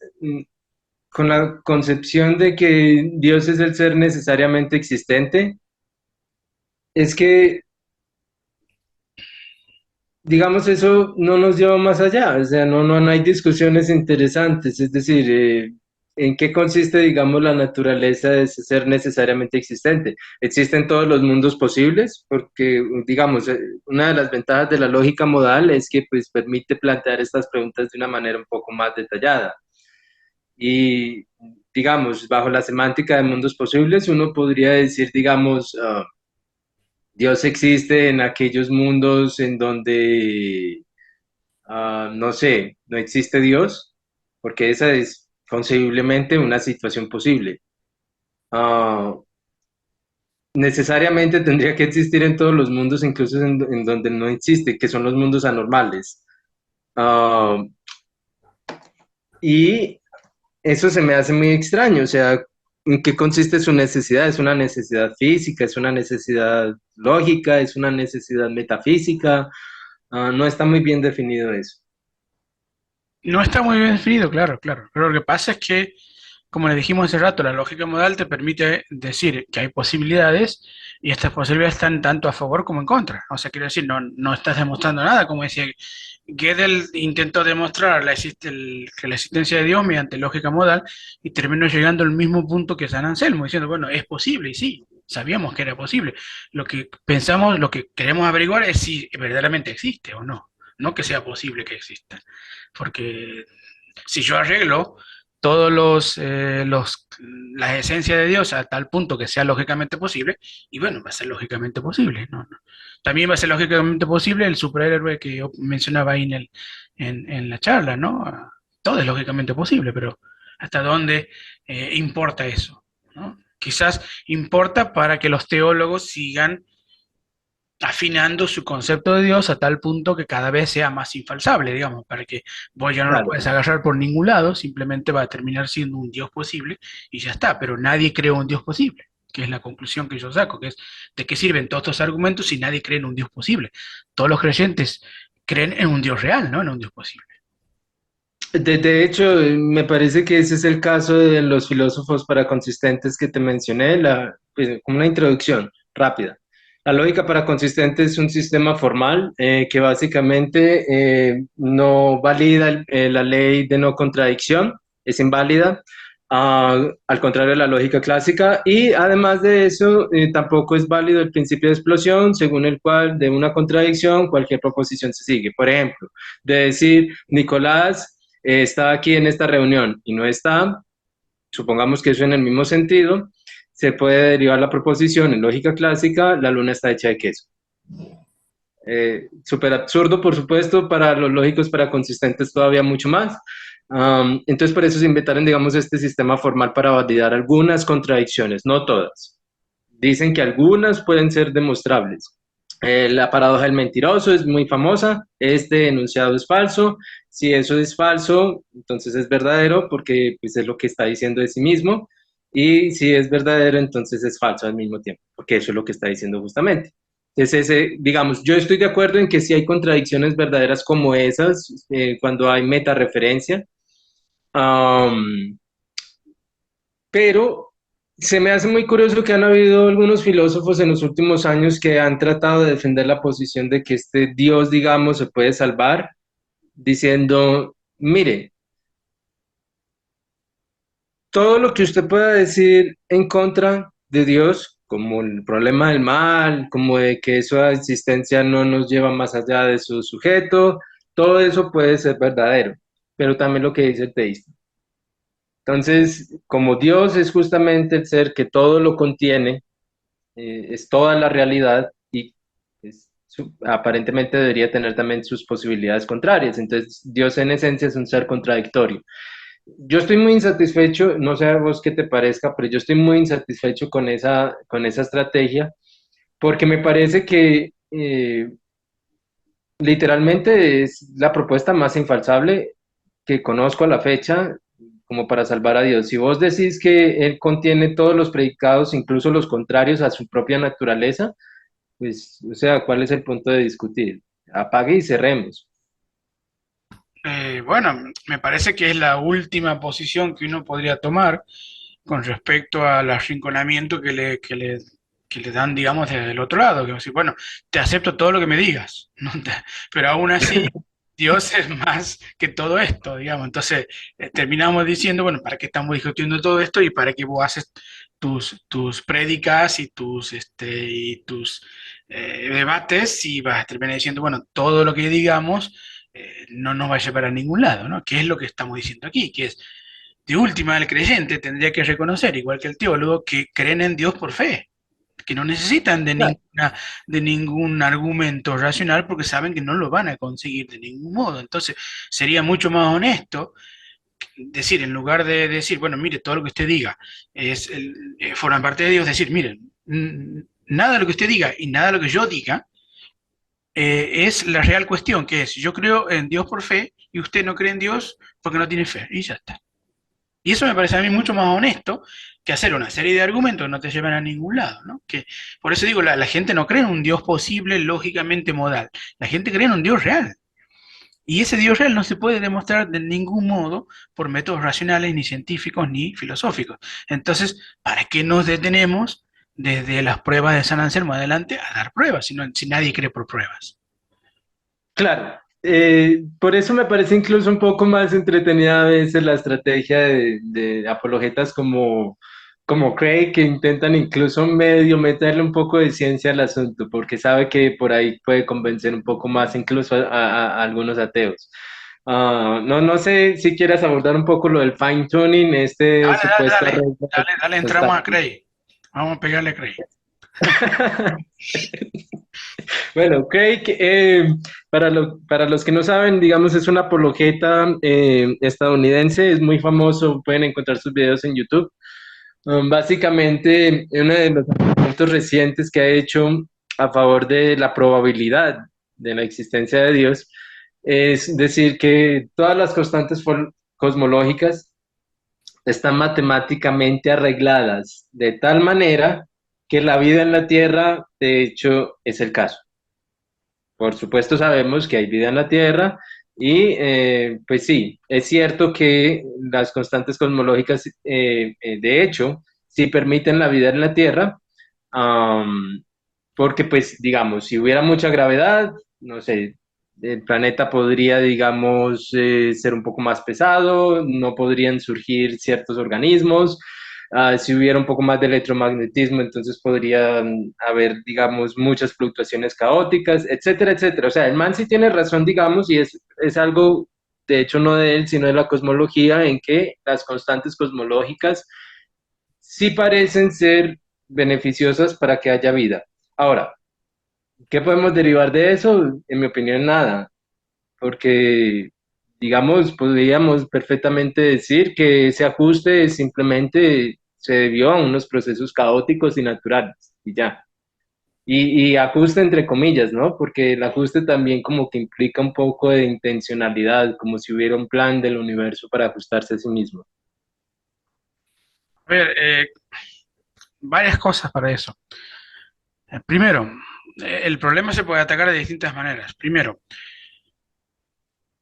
la concepción de que Dios es el ser necesariamente existente, es que, digamos, eso no nos lleva más allá, o sea, no hay discusiones interesantes, es decir, ¿En qué consiste, digamos, la naturaleza de ese ser necesariamente existente? ¿Existen todos los mundos posibles? Porque, digamos, una de las ventajas de la lógica modal es que pues, permite plantear estas preguntas de una manera un poco más detallada. Y, digamos, bajo la semántica de mundos posibles, uno podría decir, digamos, Dios existe en aquellos mundos en donde, no sé, no existe Dios, porque esa es concebiblemente una situación posible. Ah, necesariamente tendría que existir en todos los mundos, incluso en donde no existe, que son los mundos anormales. Ah, y eso se me hace muy extraño, o sea, ¿en qué consiste su necesidad? ¿Es una necesidad física? ¿Es una necesidad lógica? ¿Es una necesidad metafísica? No está muy bien definido eso. No está muy bien definido, claro, claro. Pero lo que pasa es que, como le dijimos hace rato, la lógica modal te permite decir que hay posibilidades y estas posibilidades están tanto a favor como en contra. O sea, quiero decir, no estás demostrando nada, como decía Gödel intentó demostrar que la existencia de Dios mediante lógica modal y terminó llegando al mismo punto que San Anselmo, diciendo, bueno, es posible, y sí, sabíamos que era posible. Lo que pensamos, lo que queremos averiguar es si verdaderamente existe o no, no que sea posible que exista. Porque si yo arreglo todos las esencias de Dios a tal punto que sea lógicamente posible, y bueno, va a ser lógicamente posible, ¿no? No. También va a ser lógicamente posible el superhéroe que yo mencionaba ahí en la charla, ¿no? Todo es lógicamente posible, pero ¿hasta dónde importa eso? ¿No? Quizás importa para que los teólogos sigan afinando su concepto de Dios a tal punto que cada vez sea más infalsable, digamos, para que vos ya no lo Claro. puedes agarrar por ningún lado, simplemente va a terminar siendo un Dios posible y ya está, pero nadie creó un Dios posible, que es la conclusión que yo saco, que es de qué sirven todos estos argumentos si nadie cree en un Dios posible. Todos los creyentes creen en un Dios real, no en un Dios posible. De hecho, me parece que ese es el caso de los filósofos paraconsistentes que te mencioné, pues, como una introducción rápida. La lógica paraconsistente es un sistema formal que básicamente no valida la ley de no contradicción, es inválida, al contrario de la lógica clásica, y además de eso, tampoco es válido el principio de explosión, según el cual de una contradicción cualquier proposición se sigue. Por ejemplo, de decir, Nicolás está aquí en esta reunión y no está, supongamos que eso en el mismo sentido, se puede derivar la proposición en lógica clásica, la luna está hecha de queso. Súper absurdo, por supuesto, para los lógicos, para consistentes todavía mucho más. Entonces, por eso se inventaron, digamos, este sistema formal para validar algunas contradicciones, no todas. Dicen que algunas pueden ser demostrables. La paradoja del mentiroso es muy famosa. Este enunciado es falso. Si eso es falso, entonces es verdadero porque pues, es lo que está diciendo de sí mismo. Y si es verdadero, entonces es falso al mismo tiempo, porque eso es lo que está diciendo justamente. Entonces, digamos, yo estoy de acuerdo en que si hay contradicciones verdaderas como esas, cuando hay metareferencia, um, pero se me hace muy curioso que han habido algunos filósofos en los últimos años que han tratado de defender la posición de que este Dios, digamos, se puede salvar, diciendo, mire, todo lo que usted pueda decir en contra de Dios, como el problema del mal, como de que su existencia no nos lleva más allá de su sujeto, todo eso puede ser verdadero, pero también lo que dice el teísta. Entonces, como Dios es justamente el ser que todo lo contiene, es toda la realidad y aparentemente debería tener también sus posibilidades contrarias. Entonces, Dios en esencia es un ser contradictorio. Yo estoy muy insatisfecho, no sé a vos qué te parezca, pero yo estoy muy insatisfecho con esa estrategia porque me parece que literalmente es la propuesta más infalsable que conozco a la fecha como para salvar a Dios. Si vos decís que Él contiene todos los predicados, incluso los contrarios a su propia naturaleza, pues, o sea, ¿cuál es el punto de discutir? Apague y cerremos. Bueno, me parece que es la última posición que uno podría tomar con respecto al arrinconamiento que le dan, digamos, desde el otro lado, que decir, bueno, te acepto todo lo que me digas, ¿no? Pero aún así Dios es más que todo esto, digamos. Entonces, terminamos diciendo, bueno, ¿para qué estamos discutiendo todo esto y para qué vos haces tus prédicas y tus debates y vas a terminar diciendo, bueno, todo lo que digamos no nos va a llevar a ningún lado, ¿no? ¿Qué es lo que estamos diciendo aquí? Que es, de última, el creyente tendría que reconocer, igual que el teólogo, que creen en Dios por fe, que no necesitan de ningún argumento racional porque saben que no lo van a conseguir de ningún modo. Entonces, sería mucho más honesto decir, en lugar de decir, bueno, mire, todo lo que usted diga forma parte de Dios, decir, miren, nada de lo que usted diga y nada de lo que yo diga es la real cuestión, que es, yo creo en Dios por fe y usted no cree en Dios porque no tiene fe, y ya está. Y eso me parece a mí mucho más honesto que hacer una serie de argumentos que no te llevan a ningún lado, ¿no? Que, por eso digo, la gente no cree en un Dios posible, lógicamente modal. La gente cree en un Dios real. Y ese Dios real no se puede demostrar de ningún modo por métodos racionales, ni científicos, ni filosóficos. Entonces, ¿para qué nos detenemos desde las pruebas de San Anselmo adelante a dar pruebas si nadie cree por pruebas? Claro, por eso me parece incluso un poco más entretenida a veces la estrategia de apologetas como Craig, que intentan incluso medio meterle un poco de ciencia al asunto, porque sabe que por ahí puede convencer un poco más incluso a algunos ateos. No sé si quieras abordar un poco lo del fine tuning, este Dale, dale, supuesto dale, arreglo de dale, dale, los entramos a cálculos. Cray. Vamos a pegarle a Cray. Bueno, Craig, para los que no saben, digamos, es un apologeta estadounidense, es muy famoso, pueden encontrar sus videos en YouTube. Básicamente, uno de los argumentos recientes que ha hecho a favor de la probabilidad de la existencia de Dios es decir que todas las constantes cosmológicas están matemáticamente arregladas de tal manera que la vida en la Tierra, de hecho, es el caso. Por supuesto sabemos que hay vida en la Tierra y pues sí, es cierto que las constantes cosmológicas de hecho sí permiten la vida en la Tierra, am, porque pues digamos, si hubiera mucha gravedad, no sé, el planeta podría, digamos, ser un poco más pesado, no podrían surgir ciertos organismos. Si hubiera un poco más de electromagnetismo, entonces podrían haber, digamos, muchas fluctuaciones caóticas, etcétera, etcétera. O sea, el man sí tiene razón, digamos, y es algo, de hecho, no de él, sino de la cosmología, en que las constantes cosmológicas sí parecen ser beneficiosas para que haya vida. Ahora, ¿qué podemos derivar de eso? En mi opinión, nada, porque, digamos, podríamos perfectamente decir que ese ajuste simplemente se debió a unos procesos caóticos y naturales, y ya. Y ajuste entre comillas, ¿no? Porque el ajuste también como que implica un poco de intencionalidad, como si hubiera un plan del universo para ajustarse a sí mismo. A ver, varias cosas para eso. Primero, el problema se puede atacar de distintas maneras. Primero,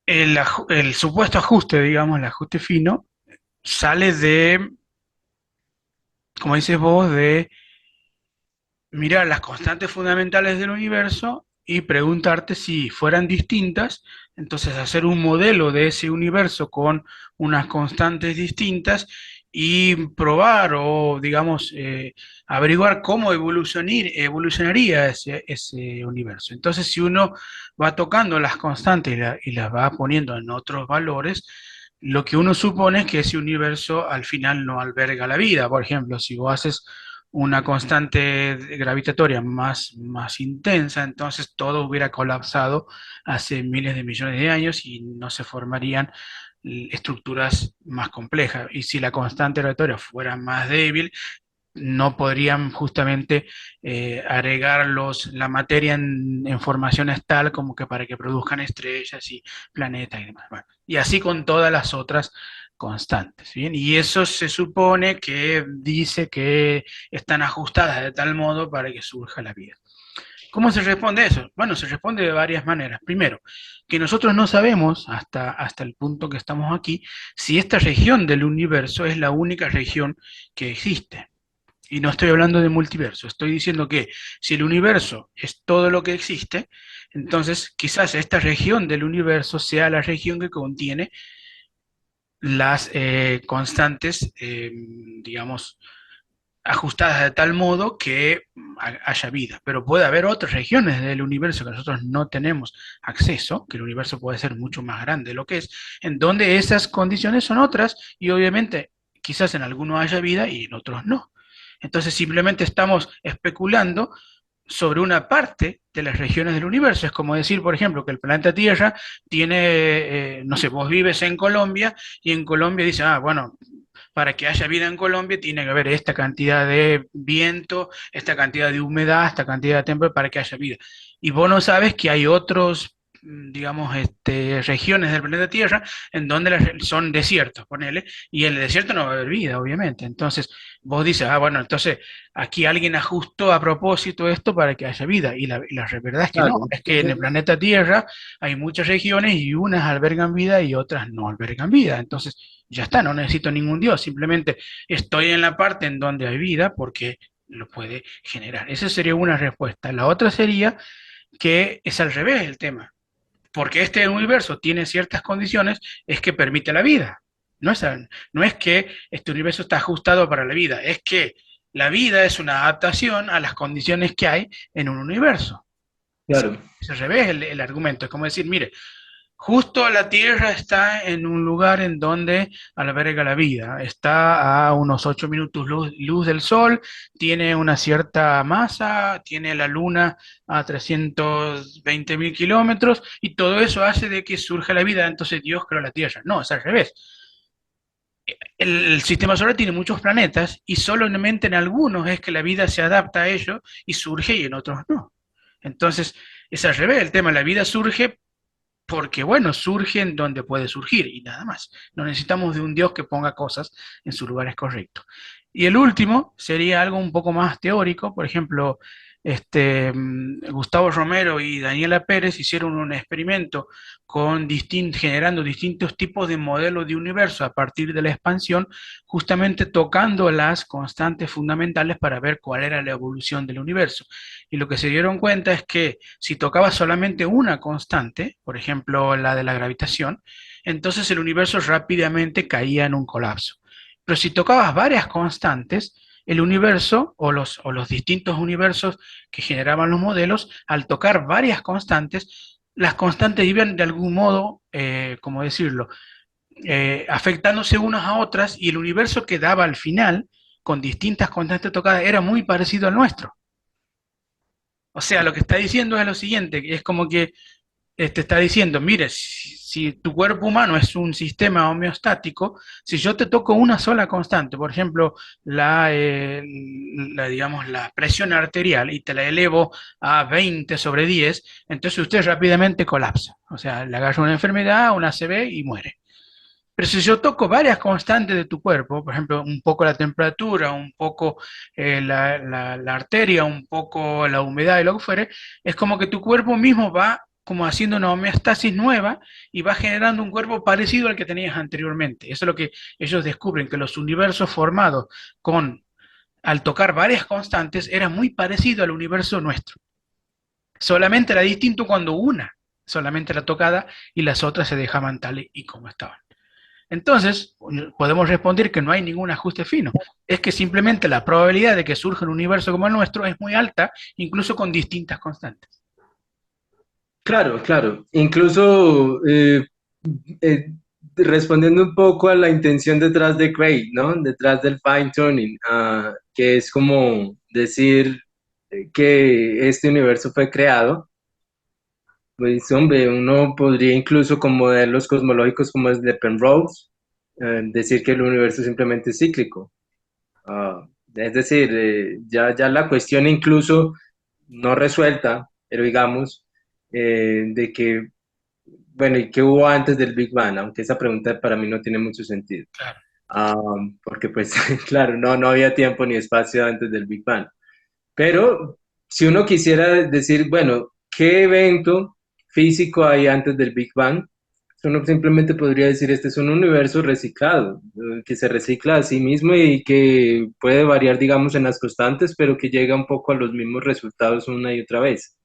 el supuesto ajuste, digamos, el ajuste fino, sale de, como dices vos, de mirar las constantes fundamentales del universo y preguntarte si fueran distintas, entonces hacer un modelo de ese universo con unas constantes distintas y probar o, digamos, averiguar cómo evolucionaría ese universo. Entonces, si uno va tocando las constantes y las va poniendo en otros valores, lo que uno supone es que ese universo al final no alberga la vida. Por ejemplo, si vos haces una constante gravitatoria más intensa, entonces todo hubiera colapsado hace miles de millones de años y no se formarían estructuras más complejas. Y si la constante gravitatoria fuera más débil, no podrían justamente agregar la materia en formaciones tal como que para que produzcan estrellas y planetas y demás. Bueno, y así con todas las otras constantes, ¿bien? Y eso se supone que dice que están ajustadas de tal modo para que surja la vida. ¿Cómo se responde a eso? Bueno, se responde de varias maneras. Primero, que nosotros no sabemos hasta el punto que estamos aquí si esta región del universo es la única región que existe. Y no estoy hablando de multiverso, estoy diciendo que si el universo es todo lo que existe, entonces quizás esta región del universo sea la región que contiene las constantes, digamos, ajustadas de tal modo que haya vida. Pero puede haber otras regiones del universo que nosotros no tenemos acceso, que el universo puede ser mucho más grande de lo que es, en donde esas condiciones son otras y obviamente quizás en algunos haya vida y en otros no. Entonces simplemente estamos especulando sobre una parte de las regiones del universo. Es como decir, por ejemplo, que el planeta Tierra tiene, no sé, vos vives en Colombia y en Colombia dice, ah, bueno, para que haya vida en Colombia tiene que haber esta cantidad de viento, esta cantidad de humedad, esta cantidad de temperatura para que haya vida. Y vos no sabes que hay otros, digamos, regiones del planeta Tierra en donde son desiertos, ponele, y en el desierto no va a haber vida, obviamente. Entonces, vos dices, ah, bueno, entonces aquí alguien ajustó a propósito esto para que haya vida. Y la verdad es que no, Claro. es que en el planeta Tierra hay muchas regiones y unas albergan vida y otras no albergan vida. Entonces, ya está, no necesito ningún Dios, simplemente estoy en la parte en donde hay vida porque lo puede generar. Esa sería una respuesta. La otra sería que es al revés el tema, porque este universo tiene ciertas condiciones, es que permite la vida. No es que este universo está ajustado para la vida, es que la vida es una adaptación a las condiciones que hay en un universo. Claro, Es al revés el argumento, es como decir, mire, justo la Tierra está en un lugar en donde alberga la vida. Está a unos 8 minutos luz del Sol, tiene una cierta masa, tiene la Luna a 320.000 kilómetros y todo eso hace de que surja la vida. Entonces Dios creó la Tierra. No, es al revés. El sistema solar tiene muchos planetas y solamente en algunos es que la vida se adapta a ello y surge y en otros no. Entonces es al revés el tema. La vida surge porque bueno, surge en donde puede surgir y nada más. No necesitamos de un Dios que ponga cosas en sus lugares correctos. Y el último sería algo un poco más teórico, por ejemplo, Gustavo Romero y Daniela Pérez hicieron un experimento generando distintos tipos de modelos de universo a partir de la expansión, justamente tocando las constantes fundamentales para ver cuál era la evolución del universo. Y lo que se dieron cuenta es que si tocaba solamente una constante, por ejemplo la de la gravitación, entonces el universo rápidamente caía en un colapso. Pero si tocabas varias constantes, el universo o los distintos universos que generaban los modelos, al tocar varias constantes, las constantes iban de algún modo, ¿cómo decirlo?, afectándose unas a otras y el universo que daba al final, con distintas constantes tocadas, era muy parecido al nuestro. O sea, lo que está diciendo es lo siguiente, que es como que está diciendo, mire, si tu cuerpo humano es un sistema homeostático, si yo te toco una sola constante, por ejemplo, digamos, la presión arterial y te la elevo a 20/10, entonces usted rápidamente colapsa. O sea, le agarra una enfermedad, una ACV y muere. Pero si yo toco varias constantes de tu cuerpo, por ejemplo, un poco la temperatura, un poco la arteria, un poco la humedad y lo que fuere, es como que tu cuerpo mismo va como haciendo una homeostasis nueva y va generando un cuerpo parecido al que tenías anteriormente. Eso es lo que ellos descubren, que los universos formados al tocar varias constantes era muy parecido al universo nuestro. Solamente era distinto cuando solamente era tocada y las otras se dejaban tal y como estaban. Entonces, podemos responder que no hay ningún ajuste fino. Es que simplemente la probabilidad de que surja un universo como el nuestro es muy alta, incluso con distintas constantes. claro, claro. Incluso eh, respondiendo un poco a la intención detrás de Craig, ¿no? Detrás del fine tuning, que es como decir que este universo fue creado. Pues hombre, uno podría incluso con modelos cosmológicos como es de Penrose, decir que el universo simplemente es cíclico. Es decir, ya la cuestión incluso no resuelta, pero digamos, de que, bueno, ¿y qué hubo antes del Big Bang? Aunque esa pregunta para mí no tiene mucho sentido. Claro. Ah, porque pues, claro, no había tiempo ni espacio antes del Big Bang. Pero si uno quisiera decir, bueno, ¿qué evento físico hay antes del Big Bang? Uno simplemente podría decir, este es un universo reciclado, que se recicla a sí mismo y que puede variar, digamos, en las constantes, pero que llega un poco a los mismos resultados una y otra vez.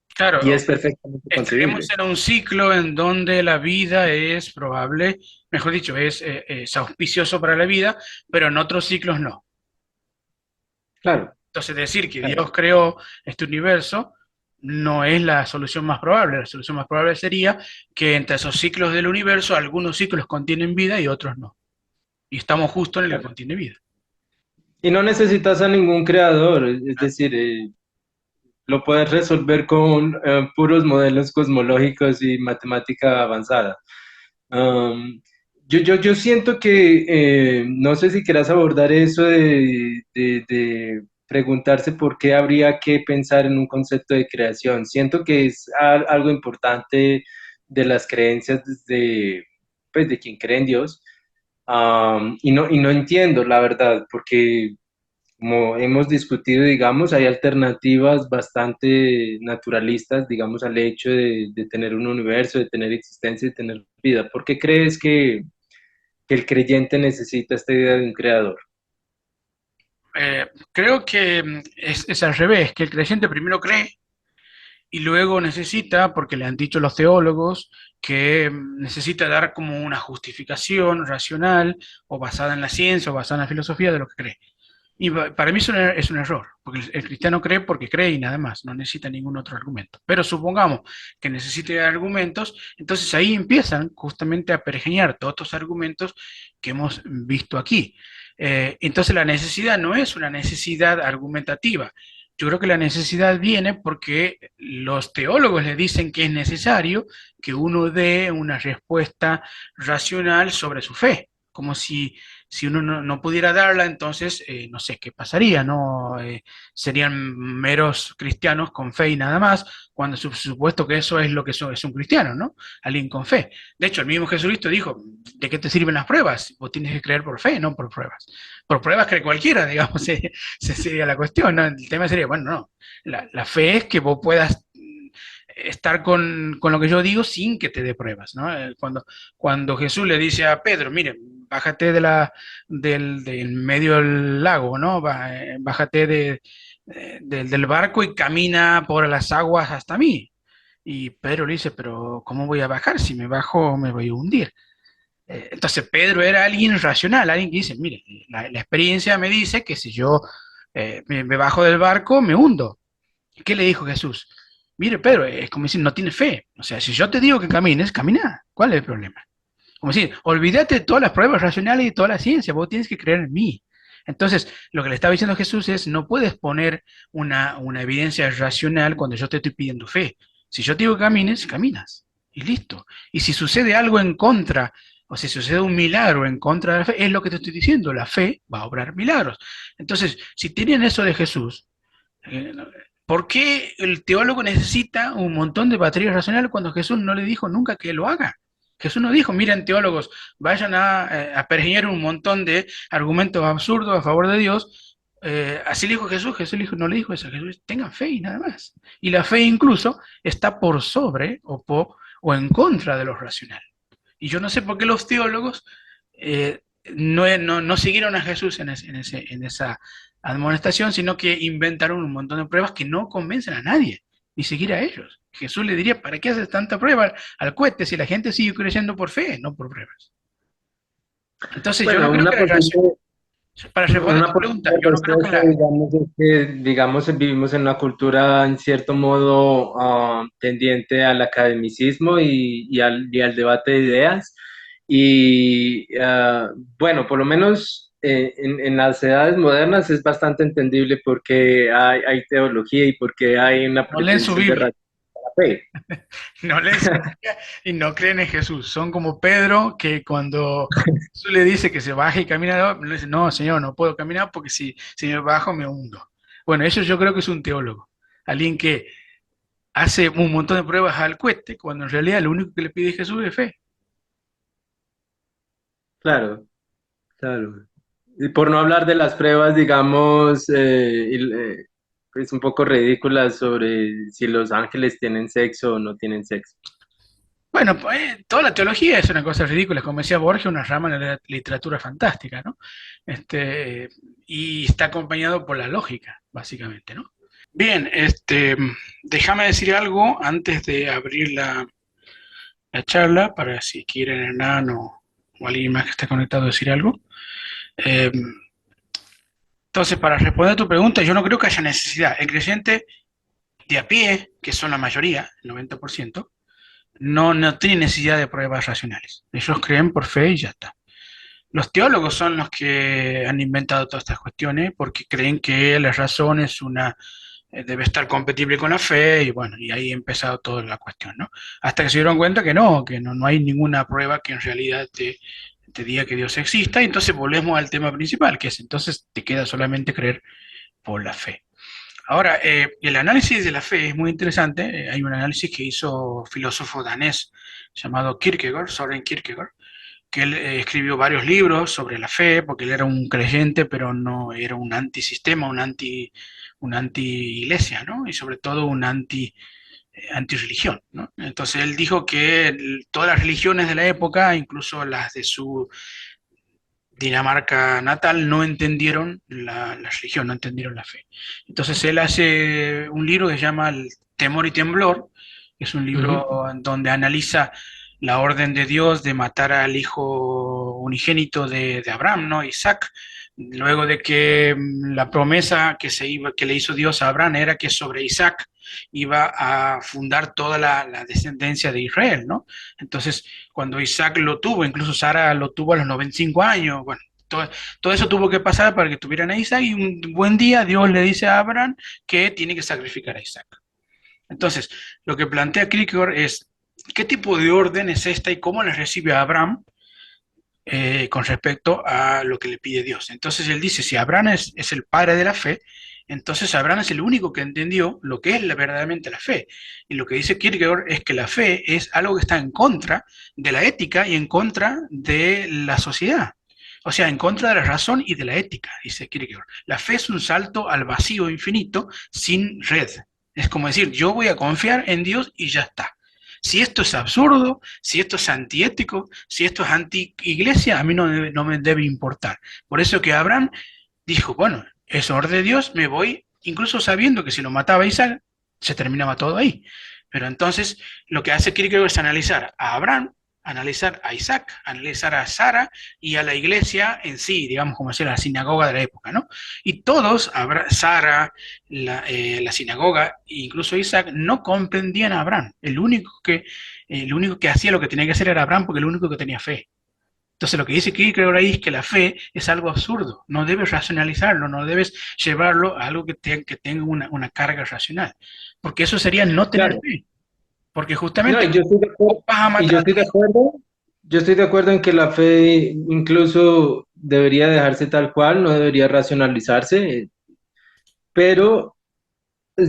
Y Claro, es perfectamente estaríamos concebible. en un ciclo en donde la vida es probable, mejor dicho, es auspicioso para la vida, pero en otros ciclos no. Claro, Entonces, decir que claro. Dios creó este universo no es la solución más probable. La solución más probable sería que entre esos ciclos del universo, algunos ciclos contienen vida y otros no. Y estamos justo en el que Claro. contiene vida. Y no necesitas a ningún creador, es decir, lo puedes resolver con puros modelos cosmológicos y matemática avanzada. Um, yo siento que, no sé si quieras abordar eso de preguntarse por qué habría que pensar en un concepto de creación. Siento que es algo importante de las creencias pues, de quien cree en Dios. Y no entiendo, la verdad, porque como hemos discutido, digamos, hay alternativas bastante naturalistas, digamos, al hecho de tener un universo, de tener existencia y tener vida. ¿Por qué crees que el creyente necesita esta idea de un creador? Creo que es al revés, que el creyente primero cree y luego necesita, porque le han dicho los teólogos, que necesita dar como una justificación racional o basada en la ciencia o basada en la filosofía de lo que cree. Y para mí es un error, porque el cristiano cree porque cree y nada más, no necesita ningún otro argumento. Pero supongamos que necesite argumentos, entonces ahí empiezan justamente a pergeñar todos estos argumentos que hemos visto aquí. Entonces la necesidad no es una necesidad argumentativa. Yo creo que la necesidad viene porque los teólogos le dicen que es necesario que uno dé una respuesta racional sobre su fe, como si uno no pudiera darla, entonces no sé qué pasaría, ¿no? Serían meros cristianos con fe y nada más, cuando supuesto que eso es lo que es un cristiano, ¿no? Alguien con fe. De hecho, el mismo Jesucristo dijo, ¿de qué te sirven las pruebas? Vos tienes que creer por fe, no por pruebas. Por pruebas cree cualquiera, digamos, sería la cuestión, ¿no? El tema sería, bueno, no, la fe es que vos puedas estar con lo que yo digo sin que te dé pruebas, ¿no? Cuando Jesús le dice a Pedro, mire, bájate del medio del lago, ¿no? Bájate del barco y camina por las aguas hasta mí. Y Pedro le dice, pero ¿cómo voy a bajar? Si me bajo me voy a hundir. Entonces Pedro era alguien racional, alguien que dice, mire, la experiencia me dice que si yo me bajo del barco, me hundo. ¿Qué le dijo Jesús? Mire, Pedro, es como decir, no tiene fe. O sea, si yo te digo que camines, camina. ¿Cuál es el problema? Como decir, olvídate de todas las pruebas racionales y toda la ciencia, vos tienes que creer en mí. Entonces, lo que le estaba diciendo Jesús es, no puedes poner una evidencia racional cuando yo te estoy pidiendo fe. Si yo te digo que camines, caminas. Y listo. Y si sucede algo en contra, o si sucede un milagro en contra de la fe, es lo que te estoy diciendo, la fe va a obrar milagros. Entonces, si tienen eso de Jesús, eh, ¿por qué el teólogo necesita un montón de baterías racionales cuando Jesús no le dijo nunca que lo haga? Jesús no dijo, miren teólogos, vayan a pergeñar un montón de argumentos absurdos a favor de Dios. Así le dijo Jesús, Jesús no le dijo eso, Jesús, tengan fe y nada más. Y la fe incluso está por sobre o en contra de lo racional. Y yo no sé por qué los teólogos no siguieron a Jesús en esa amonestación, sino que inventaron un montón de pruebas que no convencen a nadie, ni siquiera a ellos. Jesús le diría, ¿para qué haces tanta prueba al cohete si la gente sigue creyendo por fe, no por pruebas? Entonces yo no Bueno, creo que para responder una tu pregunta, posible yo no creo que respuesta, digamos, es que, digamos, vivimos en una cultura, en cierto modo, tendiente al academicismo y al debate de ideas. Y bueno, por lo menos en las edades modernas es bastante entendible porque hay teología y porque hay una no leen su pretensión de Biblia. racionalizar la fe. No leen su Biblia y no creen en Jesús. Son como Pedro, que cuando Jesús le dice que se baje y camina, le dice, no, Señor, no puedo caminar porque si me bajo me hundo. Bueno, eso yo creo que es un teólogo. Alguien que hace un montón de pruebas al cohete, cuando en realidad lo único que le pide Jesús es fe. Claro, claro. Y por no hablar de las pruebas, digamos, pues un poco ridículas sobre si los ángeles tienen sexo o no tienen sexo. Bueno, pues, toda la teología es una cosa ridícula, como decía Borges, una rama de la literatura fantástica, ¿no? Este, y está acompañado por la lógica, básicamente, ¿no? Bien, déjame decir algo antes de abrir la charla, para si quieren Hernán o alguien más que esté conectado decir algo. Eh, entonces, para responder a tu pregunta, yo no creo que haya necesidad. El creyente de a pie, que son la mayoría, el 90%, no tiene necesidad de pruebas racionales. Ellos creen por fe y ya está. Los teólogos son los que han inventado todas estas cuestiones porque creen que la razón es debe estar compatible con la fe y bueno, y ahí ha empezado toda la cuestión, ¿no? Hasta que se dieron cuenta que no hay ninguna prueba que en realidad te diga que Dios exista, y entonces volvemos al tema principal, que es entonces te queda solamente creer por la fe. Ahora, el análisis de la fe es muy interesante. Hay un análisis que hizo un filósofo danés llamado Kierkegaard, Soren Kierkegaard, que él escribió varios libros sobre la fe, porque él era un creyente, pero no era un antisistema, un anti-iglesia, ¿no? Y sobre todo un anti-religión, ¿no? Entonces él dijo que todas las religiones de la época, incluso las de su Dinamarca natal, no entendieron la religión, no entendieron la fe. Entonces él hace un libro que se llama El Temor y Temblor, que es un Ujú. libro donde analiza la orden de Dios de matar al hijo unigénito de Abraham, ¿no? Isaac, luego de que la promesa que le hizo Dios a Abraham era que sobre Isaac iba a fundar toda la descendencia de Israel, ¿no? Entonces, cuando Isaac lo tuvo, incluso Sara lo tuvo a los 95 años, bueno, todo eso tuvo que pasar para que tuvieran a Isaac, y un buen día Dios le dice a Abraham que tiene que sacrificar a Isaac. Entonces, lo que plantea Kierkegaard es qué tipo de orden es esta y cómo la recibe a Abraham con respecto a lo que le pide Dios. Entonces él dice, si Abraham es el padre de la fe, entonces Abraham es el único que entendió lo que es verdaderamente la fe. Y lo que dice Kierkegaard es que la fe es algo que está en contra de la ética y en contra de la sociedad. O sea, en contra de la razón y de la ética, dice Kierkegaard. La fe es un salto al vacío infinito sin red. Es como decir, yo voy a confiar en Dios y ya está. Si esto es absurdo, si esto es antiético, si esto es anti-iglesia, a mí no me debe importar. Por eso que Abraham dijo, bueno, es orden de Dios, me voy, incluso sabiendo que si lo mataba Isaac, se terminaba todo ahí. Pero entonces lo que hace Kierkegaard es analizar a Abraham, analizar a Isaac, analizar a Sara y a la iglesia en sí, digamos como decía, la sinagoga de la época, ¿no? Y todos, Sara, la sinagoga, e incluso Isaac, no comprendían a Abraham. El único que hacía lo que tenía que hacer era Abraham, porque el único que tenía fe. Entonces lo que dice Kierkegaard ahí es que la fe es algo absurdo, no debes racionalizarlo, no debes llevarlo a algo que tenga una carga racional, porque eso sería no tener Claro. fe, porque No, justamente y yo estoy de acuerdo, vas a y yo matar a tu estoy de hijo. acuerdo, yo estoy de acuerdo en que la fe incluso debería dejarse tal cual, no debería racionalizarse, pero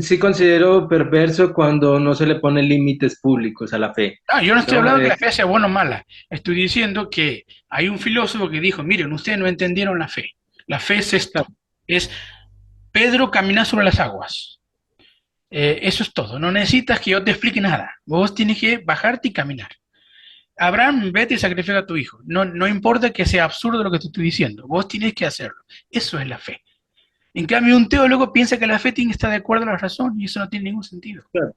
sí considero perverso cuando no se le ponen límites públicos a la fe, Ah, yo no estoy ¿no? hablando que la fe sea buena o mala, estoy diciendo que hay un filósofo que dijo, miren, ustedes no entendieron la fe es esto, Claro, es Pedro caminar sobre las aguas. Eso es todo, no necesitas que yo te explique nada, vos tienes que bajarte y caminar. Abraham, vete y sacrifica a tu hijo. No importa que sea absurdo lo que te estoy diciendo, vos tienes que hacerlo. Eso es la fe. En cambio, un teólogo piensa que la fe tiene que estar de acuerdo a la razón y eso no tiene ningún sentido. claro.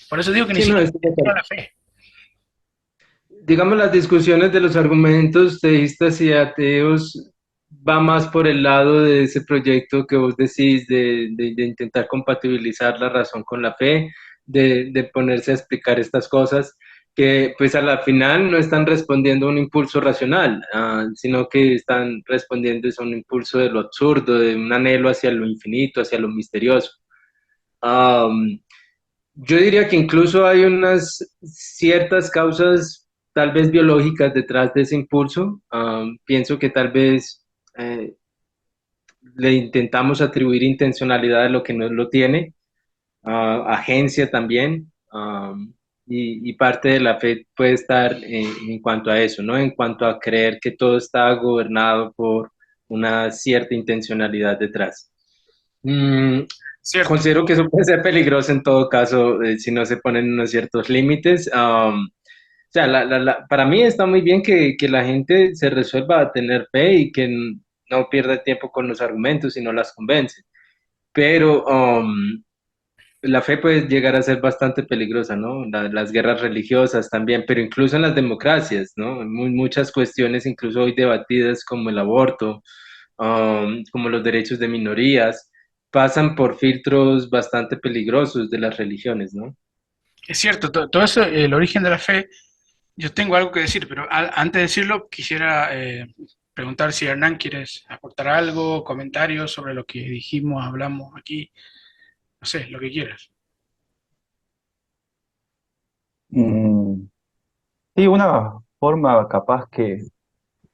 Por eso digo que ni Sí, no, siquiera estoy de acuerdo. la fe. Digamos, las discusiones de los argumentos teístas y ateos va más por el lado de ese proyecto que vos decís de intentar compatibilizar la razón con la fe, de ponerse a explicar estas cosas que pues a la final no están respondiendo a un impulso racional, sino que están respondiendo a un impulso de lo absurdo, de un anhelo hacia lo infinito, hacia lo misterioso. Um, yo diría que incluso hay unas ciertas causas, tal vez biológicas, detrás de ese impulso. Pienso que tal vez le intentamos atribuir intencionalidad a lo que no lo tiene, agencia también, y parte de la fe puede estar en cuanto a eso, ¿no? En cuanto a creer que todo está gobernado por una cierta intencionalidad detrás. Mm, Cierto. considero que eso puede ser peligroso en todo caso si no se ponen unos ciertos límites. sea, para mí está muy bien que la gente se resuelva a tener fe y que no pierda tiempo con los argumentos y no las convence. Pero la fe puede llegar a ser bastante peligrosa, ¿no? Las guerras religiosas también, pero incluso en las democracias, ¿no? Muchas cuestiones, incluso hoy debatidas como el aborto, como los derechos de minorías, pasan por filtros bastante peligrosos de las religiones, ¿no? Es cierto, todo eso, el origen de la fe, yo tengo algo que decir, pero antes de decirlo, quisiera preguntar si Hernán quieres aportar algo, comentarios sobre lo que dijimos, hablamos aquí, no sé, lo que quieras. Mm, sí, una forma capaz que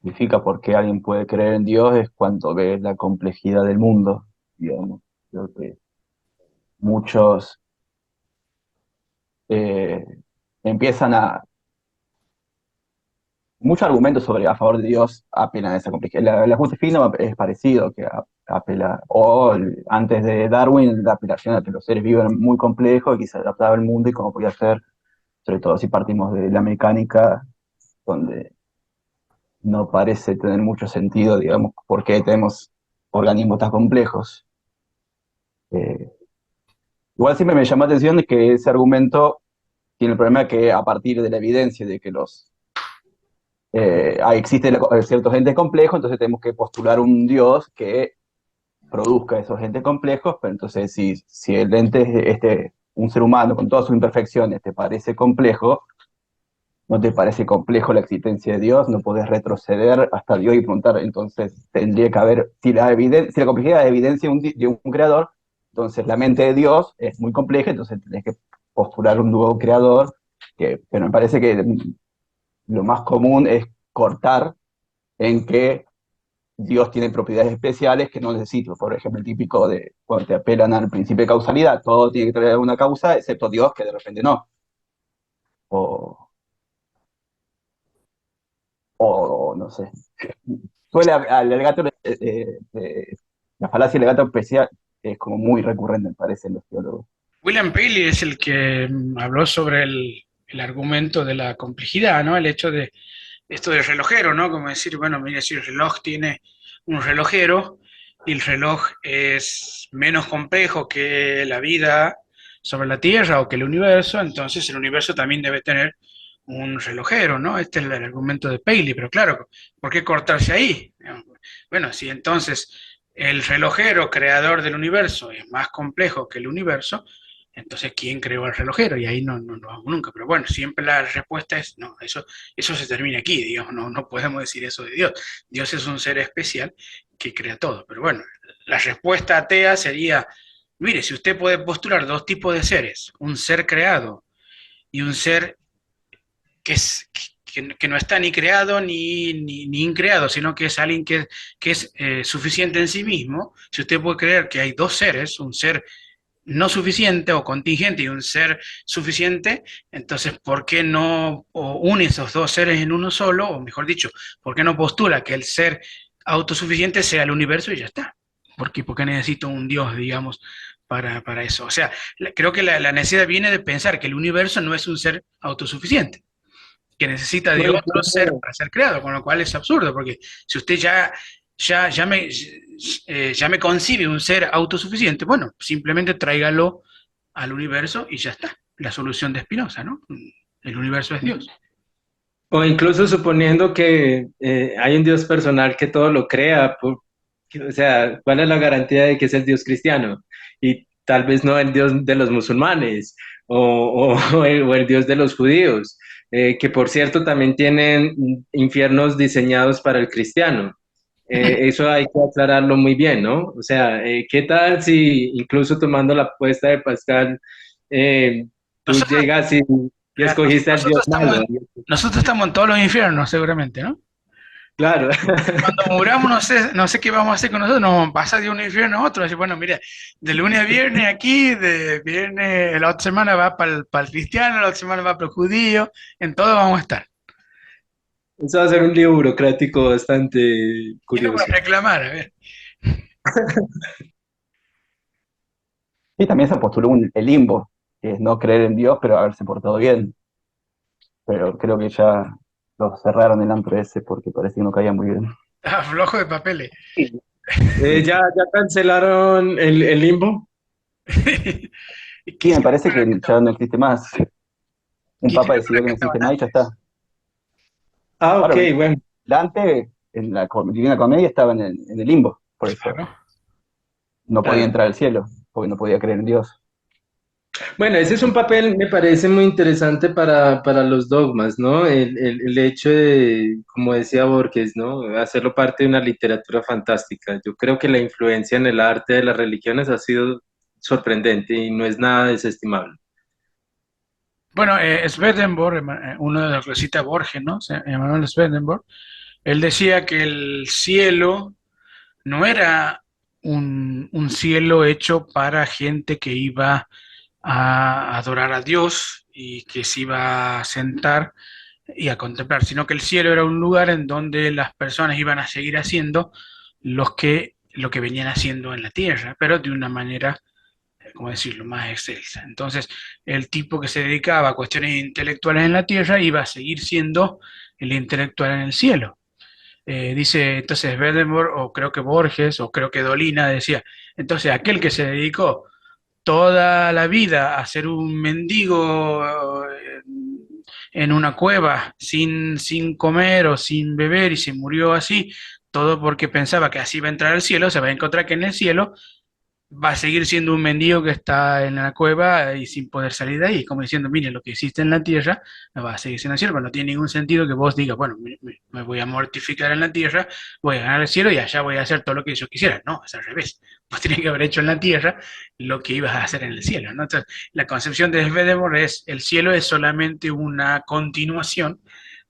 significa por qué alguien puede creer en Dios es cuando ve la complejidad del mundo, digamos. Creo que muchos eh, empiezan a... Muchos argumentos sobre a favor de Dios apelan a esa complejidad. La Josefina es parecido, que apela, antes de Darwin, la apelación a que los seres vivos eran muy complejos y que se adaptaba al mundo y cómo podía ser, sobre todo si partimos de la mecánica, donde no parece tener mucho sentido, digamos, por qué tenemos organismos tan complejos. Eh, Igual siempre me llamó la atención de que ese argumento tiene el problema que a partir de la evidencia de que existe ciertos entes complejos, entonces tenemos que postular un Dios que produzca esos entes complejos, pero entonces si el ente es un ser humano con todas sus imperfecciones te parece complejo, ¿no te parece complejo la existencia de Dios? No podés retroceder hasta Dios y preguntar, entonces tendría que haber, si la complejidad es evidencia de un creador, entonces la mente de Dios es muy compleja, entonces tenés que postular un nuevo creador, pero me parece que lo más común es cortar en que Dios tiene propiedades especiales que no necesito. Por ejemplo, el típico de cuando te apelan al principio de causalidad, todo tiene que tener una causa, excepto Dios, que de repente no. O, o no sé. Suele al gato, la falacia del gato especial es como muy recurrente, me parece, en los teólogos. William Paley es el que habló sobre el argumento de la complejidad, ¿no? El hecho de esto del relojero, ¿no? Como decir, bueno, mire, si el reloj tiene un relojero y el reloj es menos complejo que la vida sobre la Tierra o que el universo, entonces el universo también debe tener un relojero, ¿no? Este es el argumento de Paley, pero claro, ¿por qué cortarse ahí? Bueno, si entonces el relojero creador del universo es más complejo que el universo, entonces ¿quién creó el relojero? Y ahí no vamos nunca. Pero bueno, siempre la respuesta es no, eso se termina aquí, digamos, no podemos decir eso de Dios. Dios es un ser especial que crea todo. Pero bueno, la respuesta atea sería, mire, si usted puede postular dos tipos de seres, un ser creado y un ser que, es, que no está ni creado ni increado, sino que es alguien que es suficiente en sí mismo, si usted puede creer que hay dos seres, un ser no suficiente o contingente y un ser suficiente, entonces, ¿por qué no une esos dos seres en uno solo? O mejor dicho, ¿por qué no postula que el ser autosuficiente sea el universo y ya está? ¿Por qué necesito un Dios, digamos, para eso? O sea, creo que la necesidad viene de pensar que el universo no es un ser autosuficiente, que necesita de No, otro ser incluso, para ser creado, con lo cual es absurdo, porque si usted ya me concibe un ser autosuficiente, bueno, simplemente tráigalo al universo y ya está. La solución de Spinoza, ¿no? El universo es Dios. o incluso suponiendo que hay un Dios personal que todo lo crea, o sea, ¿cuál es la garantía de que es el Dios cristiano? Y tal vez no el Dios de los musulmanes o el Dios de los judíos, que por cierto también tienen infiernos diseñados para el cristiano. Eso hay que aclararlo muy bien, ¿no? O sea, ¿qué tal si incluso tomando la apuesta de Pascal, tú Nosotros, llegas y escogiste al Dios malo? nosotros estamos en todos los infiernos, seguramente, ¿no? Claro. Cuando muramos, no sé qué vamos a hacer con nosotros, nos vamos a pasar de un infierno a otro. Así, bueno, mira, de lunes a viernes aquí, de viernes, la otra semana va para el cristiano, la otra semana va para el judío, en todo vamos a estar. Eso va a ser un lío burocrático bastante Tiene para curioso. reclamar, a ver. Y también se postuló el limbo, que es no creer en Dios, pero haberse portado bien. pero creo que ya lo cerraron el antro ese porque parece que no caía muy bien. Ah, flojo de papeles. ¿Ya cancelaron el Limbo? ¿Qué Sí, me hicieron parece para que que ya estaba? no existe más. Un ¿Qué papa hicieron decidió para que que no estaban existe más y ya antes? está. Ah, ok, Claro, bueno. Dante en la Divina Comedia estaba en el limbo, por eso Claro. no podía Claro. entrar al cielo, porque no podía creer en Dios. Bueno, ese es un papel, me parece muy interesante para los dogmas, ¿no? El hecho de, como decía Borges, ¿no? Hacerlo parte de una literatura fantástica. Yo creo que la influencia en el arte de las religiones ha sido sorprendente y no es nada desestimable. Bueno, Swedenborg, uno de los que cita Borges, ¿no? Emanuel Swedenborg, él decía que el cielo no era un cielo hecho para gente que iba a adorar a Dios y que se iba a sentar y a contemplar, sino que el cielo era un lugar en donde las personas iban a seguir haciendo lo que venían haciendo en la tierra, pero de una manera, ¿cómo decirlo?, más excelsa. Entonces, el tipo que se dedicaba a cuestiones intelectuales en la tierra iba a seguir siendo el intelectual en el cielo. Dice entonces Swedenborg, o creo que Borges, o creo que Dolina decía, entonces aquel que se dedicó toda la vida a ser un mendigo en una cueva sin comer o sin beber y se murió así, todo porque pensaba que así iba a entrar al cielo, se va a encontrar que en el cielo va a seguir siendo un mendigo que está en la cueva y sin poder salir de ahí, como diciendo, mire, lo que hiciste en la tierra va a seguir siendo el cielo, pero no tiene ningún sentido que vos digas, bueno, me voy a mortificar en la tierra, voy a ganar el cielo y allá voy a hacer todo lo que yo quisiera. No, es al revés. Vos tenés que haber hecho en la tierra lo que ibas a hacer en el cielo, ¿no? Entonces, la concepción de Swedenborg es, el cielo es solamente una continuación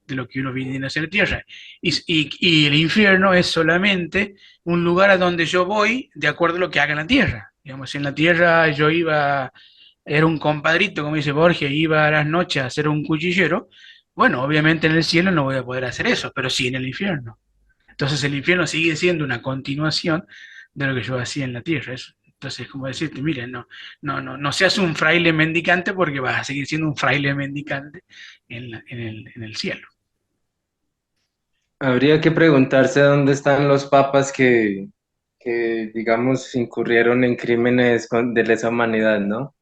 de lo que uno viene a hacer en la tierra. Y el infierno es solamente un lugar a donde yo voy de acuerdo a lo que haga en la tierra. Digamos, si en la tierra yo iba, era un compadrito, como dice Borges, iba a las noches a ser un cuchillero, bueno, obviamente en el cielo no voy a poder hacer eso, pero sí en el infierno. Entonces el infierno sigue siendo una continuación de lo que yo hacía en la tierra. Entonces, como decirte, miren, no seas un fraile mendicante porque vas a seguir siendo un fraile mendicante en el cielo. Habría que preguntarse dónde están los papas que digamos, incurrieron en crímenes de lesa humanidad, ¿no?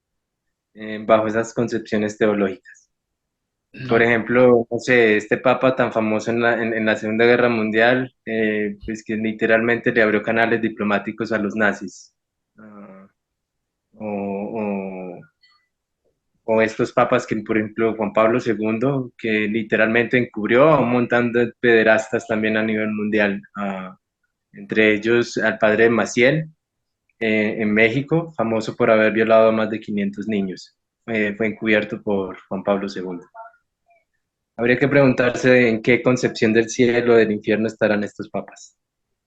Bajo esas concepciones teológicas. Por No, ejemplo, no sé, este papa tan famoso en la Segunda Guerra Mundial, pues que literalmente le abrió canales diplomáticos a los nazis. Ah, o, o estos papas que, por ejemplo, Juan Pablo II, que literalmente encubrió a un montón de pederastas también a nivel mundial, entre ellos al padre Maciel en México, famoso por haber violado a más de 500 niños. Fue encubierto por Juan Pablo II. Habría que preguntarse en qué concepción del cielo o del infierno estarán estos papas.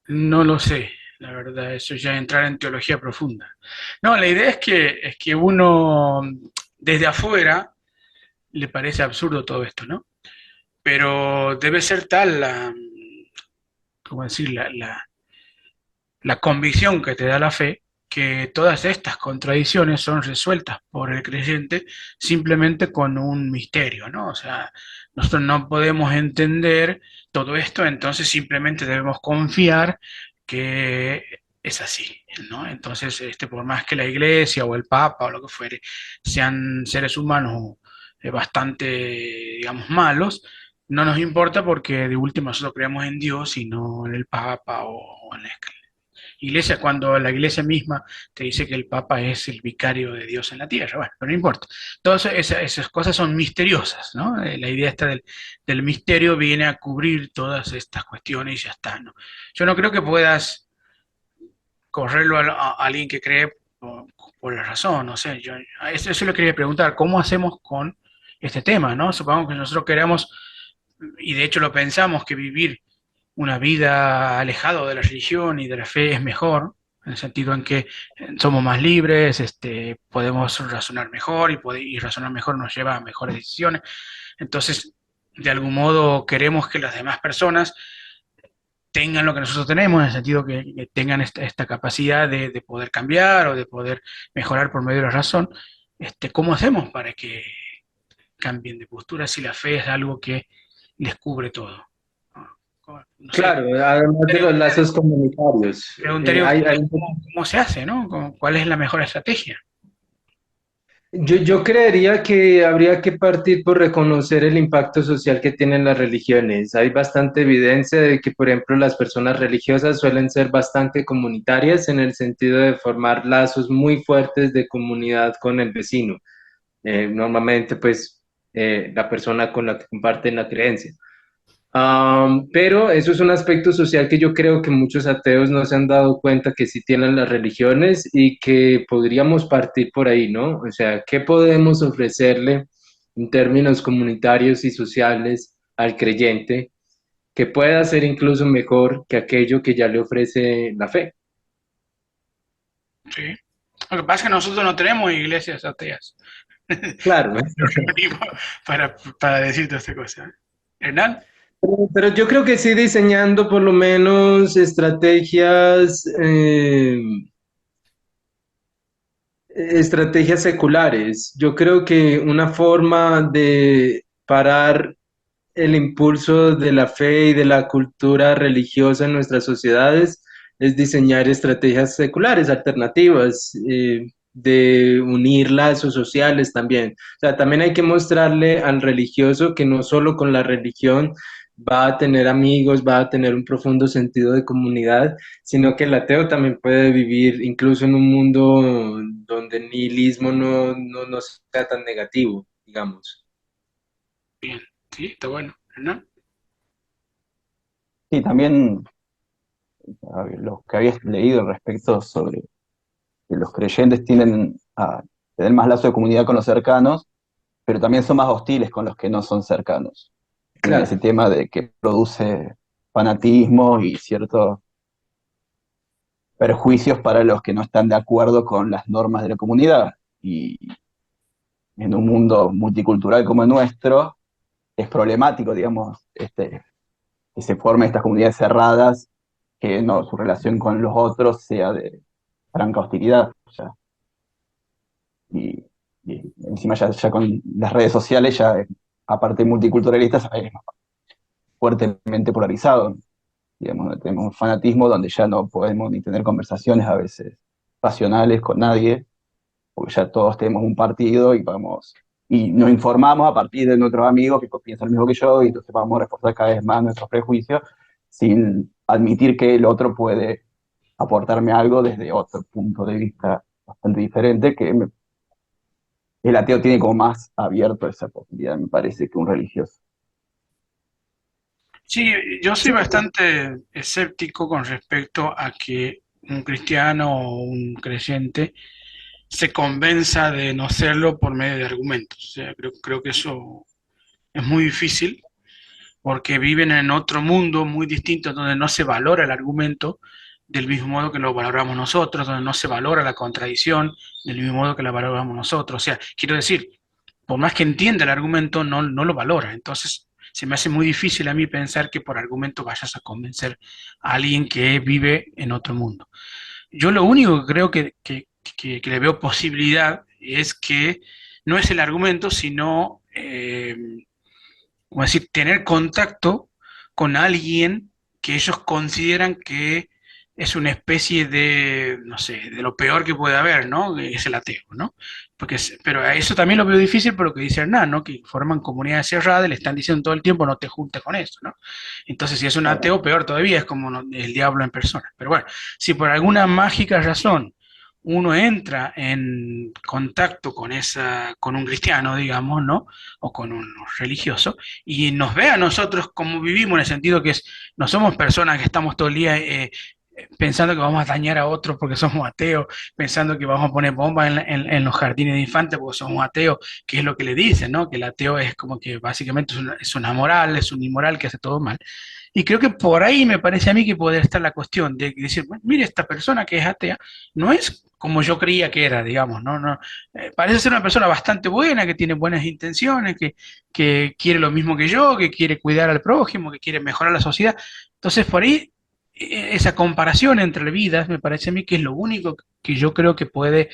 no lo sé, la verdad, eso ya es entrar en teología profunda. No, la idea es que uno desde afuera le parece absurdo todo esto, ¿no? Pero debe ser tal la, ¿cómo decir? La convicción que te da la fe, que todas estas contradicciones son resueltas por el creyente simplemente con un misterio, ¿no? O sea, nosotros no podemos entender todo esto, entonces simplemente debemos confiar que es así, ¿no? Entonces, por más que la iglesia o el papa o lo que fuere sean seres humanos bastante, digamos, malos, no nos importa porque de última nosotros creemos en Dios y no en el Papa o en la iglesia, cuando la iglesia misma te dice que el Papa es el vicario de Dios en la tierra. Bueno, pero no importa. Todas esas cosas son misteriosas, ¿no? La idea esta del misterio viene a cubrir todas estas cuestiones y ya está, ¿no? Yo no creo que puedas correrlo a alguien que cree por la razón, no sé, eso lo quería preguntar, ¿cómo hacemos con este tema, ¿no? Supongamos que nosotros queramos, y de hecho lo pensamos, que vivir una vida alejado de la religión y de la fe es mejor, en el sentido en que somos más libres, podemos razonar mejor y razonar mejor nos lleva a mejores decisiones. Entonces, de algún modo queremos que las demás personas tengan lo que nosotros tenemos, en el sentido que tengan esta capacidad de poder cambiar o de poder mejorar por medio de la razón. ¿Cómo hacemos para que cambien de postura si la fe es algo que les cubre todo. No sé, Claro, además de los lazos comunitarios, preguntaría hay, cómo se hace, ¿no? ¿Cuál es la mejor estrategia? yo creería que habría que partir por reconocer el impacto social que tienen las religiones. Hay bastante evidencia de que, por ejemplo, las personas religiosas suelen ser bastante comunitarias en el sentido de formar lazos muy fuertes de comunidad con el vecino. Normalmente, pues, la persona con la que comparten la creencia. Pero eso es un aspecto social que yo creo que muchos ateos no se han dado cuenta que sí tienen las religiones y que podríamos partir por ahí, ¿no? O sea, ¿qué podemos ofrecerle en términos comunitarios y sociales al creyente que pueda ser incluso mejor que aquello que ya le ofrece la fe? Sí. Lo que pasa es que nosotros no tenemos iglesias ateas. Claro, ¿eh? Nos reunimos para decir todas estas cosas. Hernán, Pero yo creo que sí diseñando por lo menos estrategias seculares. Yo creo que una forma de parar el impulso de la fe y de la cultura religiosa en nuestras sociedades es diseñar estrategias seculares, alternativas, de unir lazos sociales también. O sea, también hay que mostrarle al religioso que no solo con la religión va a tener amigos, va a tener un profundo sentido de comunidad, sino que el ateo también puede vivir incluso en un mundo donde el nihilismo no sea tan negativo, digamos. bien, sí, está bueno. Hernán, Sí, también lo que habías leído al respecto sobre que los creyentes tienden a tener más lazo de comunidad con los cercanos, pero también son más hostiles con los que no son cercanos. Tienen ese Claro. tema de que produce fanatismo y ciertos perjuicios para los que no están de acuerdo con las normas de la comunidad. Y en un mundo multicultural como el nuestro, es problemático, digamos, que se formen estas comunidades cerradas, que no, su relación con los otros sea de franca hostilidad. Ya. Y, y encima ya con las redes sociales, ya aparte multiculturalistas, es fuertemente polarizado. Digamos, tenemos un fanatismo donde ya no podemos ni tener conversaciones a veces racionales con nadie, porque ya todos tenemos un partido y vamos, y nos informamos a partir de nuestros amigos que piensan lo mismo que yo, y entonces vamos a reforzar cada vez más nuestros prejuicios sin admitir que el otro puede aportarme algo desde otro punto de vista bastante diferente, el ateo tiene como más abierto esa posibilidad, me parece, que un religioso. sí, yo soy bastante escéptico con respecto a que un cristiano o un creyente se convenza de no serlo por medio de argumentos. O sea, creo que eso es muy difícil porque viven en otro mundo muy distinto donde no se valora el argumento del mismo modo que lo valoramos nosotros, donde no se valora la contradicción del mismo modo que la valoramos nosotros. O sea, quiero decir, por más que entienda el argumento, no lo valora. Entonces, se me hace muy difícil a mí pensar que por argumento vayas a convencer a alguien que vive en otro mundo. Yo lo único que creo que le veo posibilidad es que no es el argumento, sino como decir, tener contacto con alguien que ellos consideran que es una especie de, no sé, de lo peor que puede haber, ¿no? Que es el ateo, ¿no? Pero a eso también lo veo difícil por lo que dice Hernán, ¿no? Que forman comunidades cerradas y le están diciendo todo el tiempo no te juntes con eso, ¿no? Entonces, si es un ateo, peor todavía, es como el diablo en persona. Pero bueno, si por alguna mágica razón uno entra en contacto con un cristiano, digamos, ¿no? O con un religioso, y nos ve a nosotros como vivimos, en el sentido que no somos personas que estamos todo el día pensando que vamos a dañar a otros porque somos ateos, pensando que vamos a poner bombas en los jardines de infantes porque somos ateos, que es lo que le dicen, ¿no? Que el ateo es como que básicamente es una moral, es un inmoral que hace todo mal. Y creo que por ahí me parece a mí que puede estar la cuestión de decir, bueno, mire, esta persona que es atea no es como yo creía que era, digamos, ¿no? Parece ser una persona bastante buena, que tiene buenas intenciones, que quiere lo mismo que yo, que quiere cuidar al prójimo, que quiere mejorar la sociedad. Entonces, por ahí, esa comparación entre vidas me parece a mí que es lo único que yo creo que puede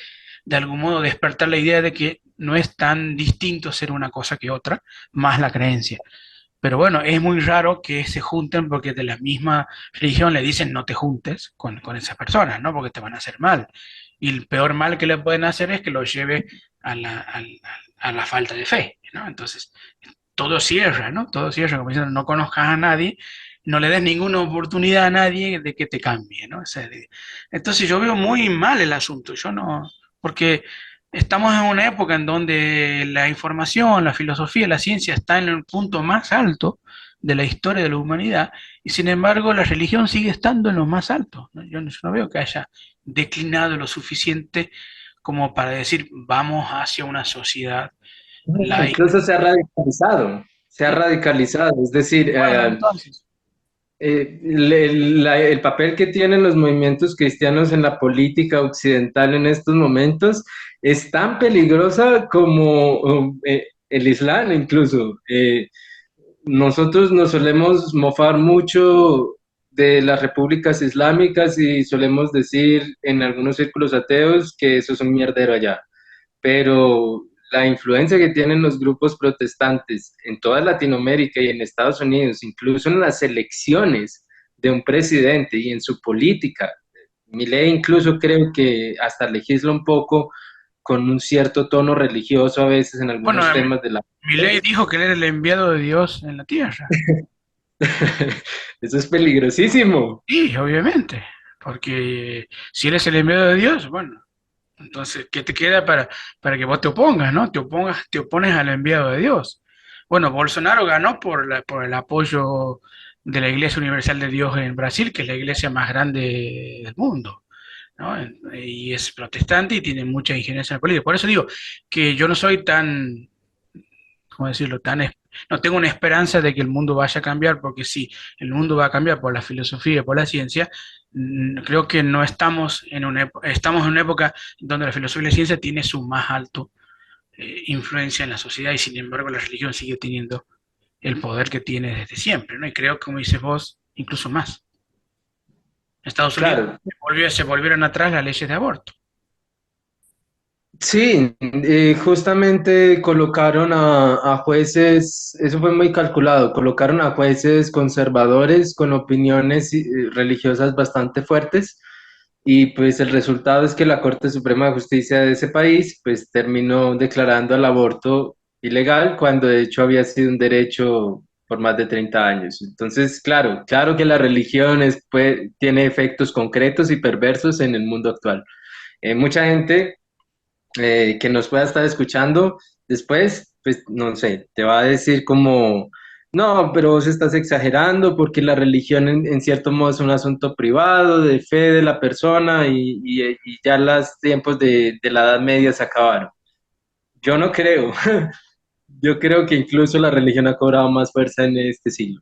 de algún modo despertar la idea de que no es tan distinto ser una cosa que otra, más la creencia. Pero bueno, es muy raro que se junten porque de la misma religión le dicen no te juntes con esas personas, ¿no? Porque te van a hacer mal. Y el peor mal que le pueden hacer es que lo lleve a la falta de fe, ¿no? Entonces, todo cierra, ¿no? Todo cierra, como diciendo, no conozcas a nadie, no le des ninguna oportunidad a nadie de que te cambie, ¿no? O sea, entonces yo veo muy mal el asunto, yo no, porque estamos en una época en donde la información, la filosofía, la ciencia está en el punto más alto de la historia de la humanidad y sin embargo la religión sigue estando en lo más alto, ¿no? Yo no veo que haya declinado lo suficiente como para decir vamos hacia una sociedad laica. Incluso se ha radicalizado, es decir, Bueno, entonces. el papel que tienen los movimientos cristianos en la política occidental en estos momentos es tan peligrosa como el Islam incluso. Nosotros nos solemos mofar mucho de las repúblicas islámicas y solemos decir en algunos círculos ateos que eso es un mierdero allá, pero la influencia que tienen los grupos protestantes en toda Latinoamérica y en Estados Unidos, incluso en las elecciones de un presidente y en su política, Milei incluso creo que hasta legisla un poco con un cierto tono religioso a veces en Bueno, algunos temas de la... Milei dijo que él era el enviado de Dios en la tierra. Eso es peligrosísimo. Sí, obviamente, porque si él es el enviado de Dios, bueno, entonces, ¿qué te queda para que vos te opongas, ¿no? Te opones al enviado de Dios. Bueno, Bolsonaro ganó por el apoyo de la Iglesia Universal de Dios en Brasil, que es la iglesia más grande del mundo, ¿no? Y es protestante y tiene mucha injerencia en la política. Por eso digo que yo no soy tan, ¿cómo decirlo? No tengo una esperanza de que el mundo vaya a cambiar, porque si el mundo va a cambiar por la filosofía, por la ciencia, creo que no estamos estamos en una época donde la filosofía y la ciencia tiene su más alto influencia en la sociedad y sin embargo la religión sigue teniendo el poder que tiene desde siempre, ¿no? Y creo, como dices vos, incluso más. En Estados Unidos Claro, se volvieron atrás las leyes de aborto. sí, justamente colocaron a jueces, eso fue muy calculado, colocaron a jueces conservadores con opiniones religiosas bastante fuertes y pues el resultado es que la Corte Suprema de Justicia de ese país pues terminó declarando el aborto ilegal cuando de hecho había sido un derecho por más de 30 años. Entonces, claro, claro que la religión tiene efectos concretos y perversos en el mundo actual. Mucha gente que nos pueda estar escuchando después, pues no sé, te va a decir como, no, pero vos estás exagerando porque la religión en cierto modo es un asunto privado, de fe de la persona y ya los tiempos de la Edad Media se acabaron. Yo no creo, yo creo que incluso la religión ha cobrado más fuerza en este siglo.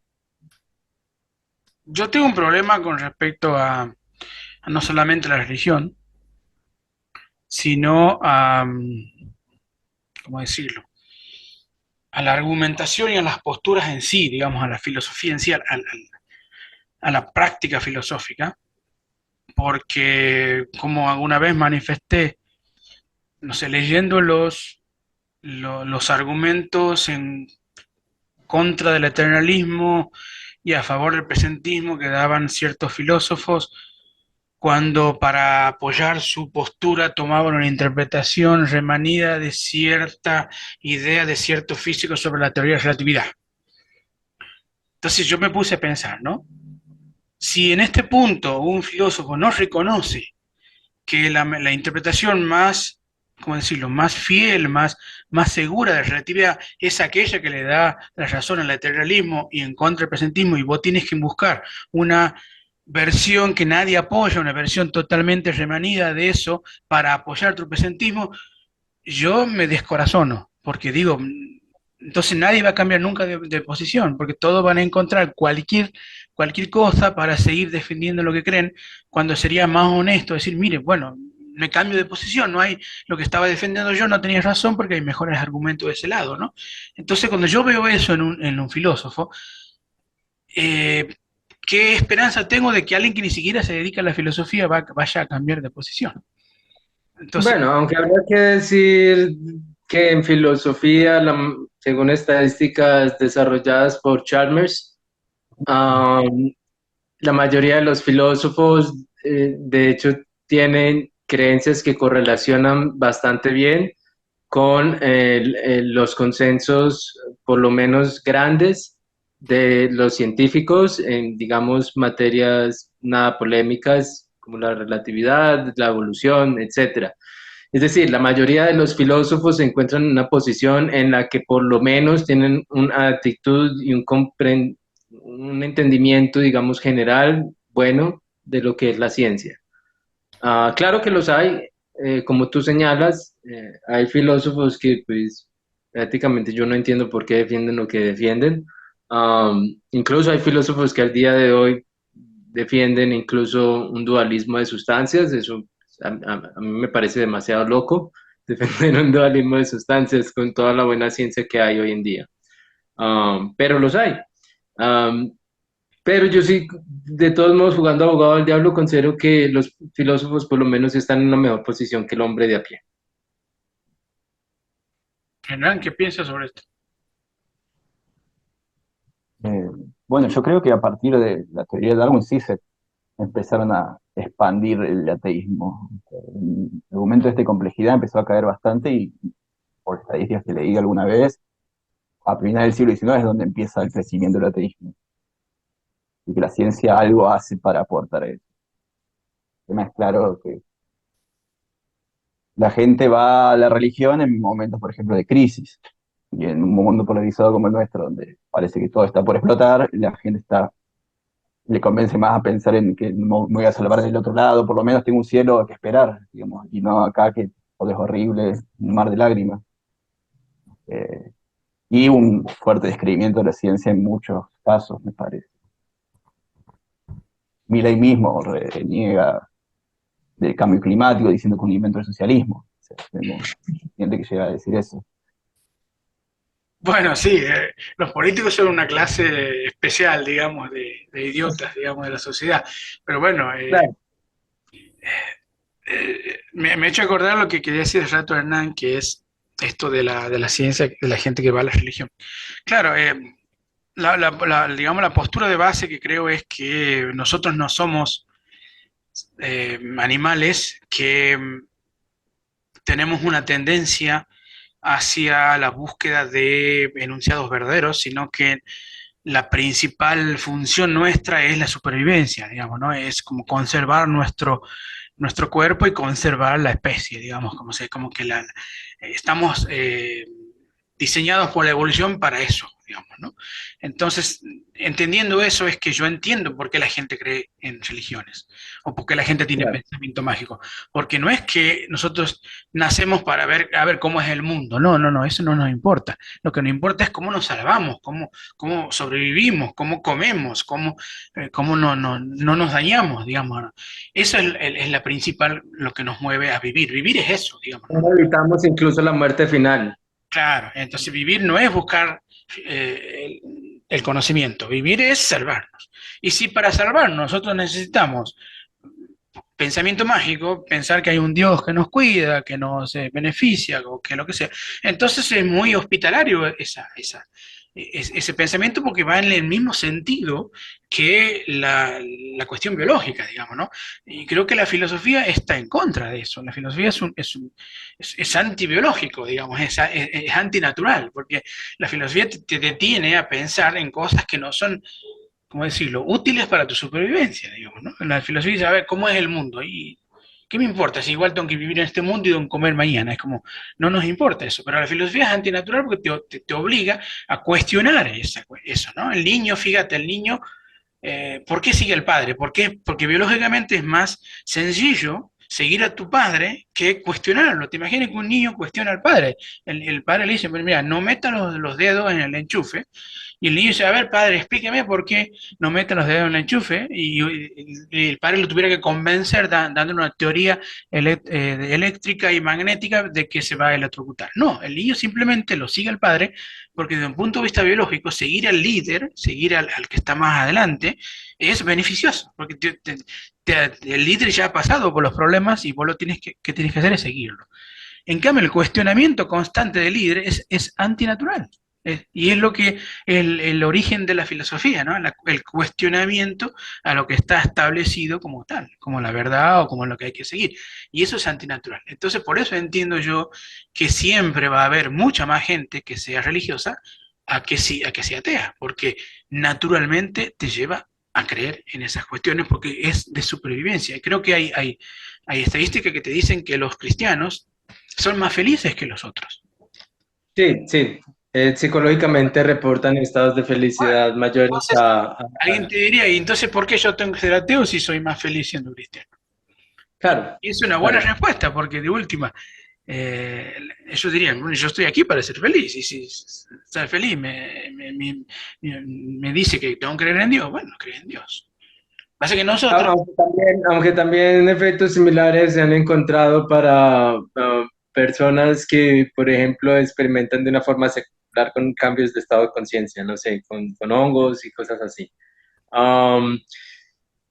Yo tengo un problema con respecto a no solamente la religión, sino a, ¿cómo decirlo? A la argumentación y a las posturas en sí, digamos, a la filosofía en sí, a la práctica filosófica, porque como alguna vez manifesté, no sé, leyendo los argumentos en contra del eternalismo y a favor del presentismo que daban ciertos filósofos, cuando para apoyar su postura tomaban una interpretación remanida de cierta idea de cierto físico sobre la teoría de relatividad. Entonces yo me puse a pensar, ¿no? Si en este punto un filósofo no reconoce que la interpretación más, ¿cómo decirlo?, más fiel, más segura de la relatividad es aquella que le da la razón al materialismo y en contra del presentismo, y vos tienes que buscar una versión que nadie apoya, una versión totalmente remanida de eso para apoyar tu presentismo, yo me descorazono, porque digo, entonces nadie va a cambiar nunca de posición, porque todos van a encontrar cualquier cosa para seguir defendiendo lo que creen, cuando sería más honesto decir, mire, bueno, me cambio de posición, no hay lo que estaba defendiendo yo, no tenía razón porque hay mejores argumentos de ese lado, ¿no? Entonces cuando yo veo eso en un filósofo, eh, ¿qué esperanza tengo de que alguien que ni siquiera se dedica a la filosofía vaya a cambiar de posición? Entonces, Bueno, aunque habría que decir que en filosofía, según estadísticas desarrolladas por Chalmers, um, la mayoría de los filósofos, de hecho, tienen creencias que correlacionan bastante bien con los consensos, por lo menos grandes, de los científicos en, digamos, materias nada polémicas como la relatividad, la evolución, etcétera. Es decir, la mayoría de los filósofos se encuentran en una posición en la que por lo menos tienen una actitud y un entendimiento, digamos, general bueno de lo que es la ciencia. Claro que los hay, como tú señalas, hay filósofos que pues prácticamente yo no entiendo por qué defienden lo que defienden. Incluso hay filósofos que al día de hoy defienden incluso un dualismo de sustancias, eso a mí me parece demasiado loco, defender un dualismo de sustancias con toda la buena ciencia que hay hoy en día. Pero los hay. Um, pero yo sí, de todos modos, jugando abogado del diablo, considero que los filósofos por lo menos están en una mejor posición que el hombre de a pie. Hernán, ¿qué piensas sobre esto? Eh, bueno, yo creo que a partir de la teoría de Darwin sí se empezaron a expandir el ateísmo. El argumento de esta complejidad empezó a caer bastante y por estadísticas que leí alguna vez, a finales del siglo XIX es donde empieza el crecimiento del ateísmo y que la ciencia algo hace para aportar a eso. El tema es claro que la gente va a la religión en momentos, por ejemplo, de crisis. Y en un mundo polarizado como el nuestro, donde parece que todo está por explotar, la gente le convence más a pensar en que no me voy a salvar del otro lado, por lo menos tengo un cielo que esperar, digamos, y no acá que todo es horrible, un mar de lágrimas. Eh, y un fuerte descreimiento de la ciencia en muchos casos, me parece. Milley mismo reniega del cambio climático diciendo que es un invento del socialismo. O sea, tenemos gente que llega a decir eso. Bueno, sí, los políticos son una clase especial, digamos, de idiotas, digamos, de la sociedad. Pero bueno, Claro, me ha hecho acordar lo que quería decir hace rato Hernán, que es esto de la ciencia, de la gente que va a la religión. Claro, digamos, la postura de base que creo es que nosotros no somos animales que tenemos una tendencia hacia la búsqueda de enunciados verdaderos, sino que la principal función nuestra es la supervivencia, digamos, ¿no? Es como conservar nuestro cuerpo y conservar la especie, digamos, como que estamos diseñados por la evolución para eso, digamos, ¿no? Entonces, entendiendo eso es que yo entiendo por qué la gente cree en religiones o por qué la gente tiene claro. pensamiento mágico, porque no es que nosotros nacemos para ver, a ver cómo es el mundo, no, no, no, eso no nos importa. Lo que nos importa es cómo nos salvamos, cómo sobrevivimos, cómo comemos, cómo no nos dañamos, digamos, ¿no? Eso es la principal, lo que nos mueve a vivir. Vivir es eso, digamos, ¿no? ¿Cómo evitamos incluso la muerte final? Claro, entonces vivir no es buscar el conocimiento, vivir es salvarnos. Y si para salvarnos nosotros necesitamos pensamiento mágico, pensar que hay un Dios que nos cuida, que nos beneficia, o que lo que sea, entonces es muy hospitalario ese pensamiento porque va en el mismo sentido que la cuestión biológica, digamos, ¿no? Y creo que la filosofía está en contra de eso. La filosofía es antibiológico, digamos, es antinatural, porque la filosofía te detiene a pensar en cosas que no son, ¿cómo decirlo?, útiles para tu supervivencia, digamos, ¿no? La filosofía dice, a ver, ¿cómo es el mundo? ¿Y qué me importa? Si igual tengo que vivir en este mundo y tengo que comer mañana. Es como, no nos importa eso. Pero la filosofía es antinatural porque te obliga a cuestionar eso, ¿no? El niño, fíjate, el niño, ¿por qué sigue al padre? ¿Por qué? Porque biológicamente es más sencillo seguir a tu padre que cuestionarlo. Te imaginas que un niño cuestiona al padre. El padre le dice, "Pero mira, no meta los dedos en el enchufe. Y el niño dice, a ver, padre, explíqueme por qué no mete los dedos en el enchufe. Y el padre lo tuviera que convencer dándole una teoría eléctrica y magnética de que se va a electrocutar. No, el niño simplemente lo sigue al padre porque desde un punto de vista biológico, seguir al líder, seguir al que está más adelante, es beneficioso, porque el líder ya ha pasado por los problemas y vos que tienes que hacer es seguirlo. En cambio, el cuestionamiento constante del líder es antinatural. Y es lo que el origen de la filosofía, ¿no? El cuestionamiento a lo que está establecido como tal, como la verdad o como lo que hay que seguir. Y eso es antinatural. Entonces, por eso entiendo yo que siempre va a haber mucha más gente que sea religiosa a que sea atea, porque naturalmente te lleva a creer en esas cuestiones porque es de supervivencia. Y creo que hay estadísticas que te dicen que los cristianos son más felices que los otros. Sí, sí. Psicológicamente reportan estados de Bueno, felicidad mayores entonces alguien te diría, ¿y entonces por qué yo tengo que ser ateo si soy más feliz siendo cristiano? claro, Y es una buena claro. respuesta, porque de última, eh, ellos dirían, bueno, yo estoy aquí para ser feliz, y si ser feliz me dice que tengo que creer en Dios, bueno, creo en Dios. Pasa que nosotros, Aunque también efectos similares se han encontrado para personas que, por ejemplo, experimentan de una forma secular con cambios de estado de conciencia, no sé, con hongos y cosas así. Um,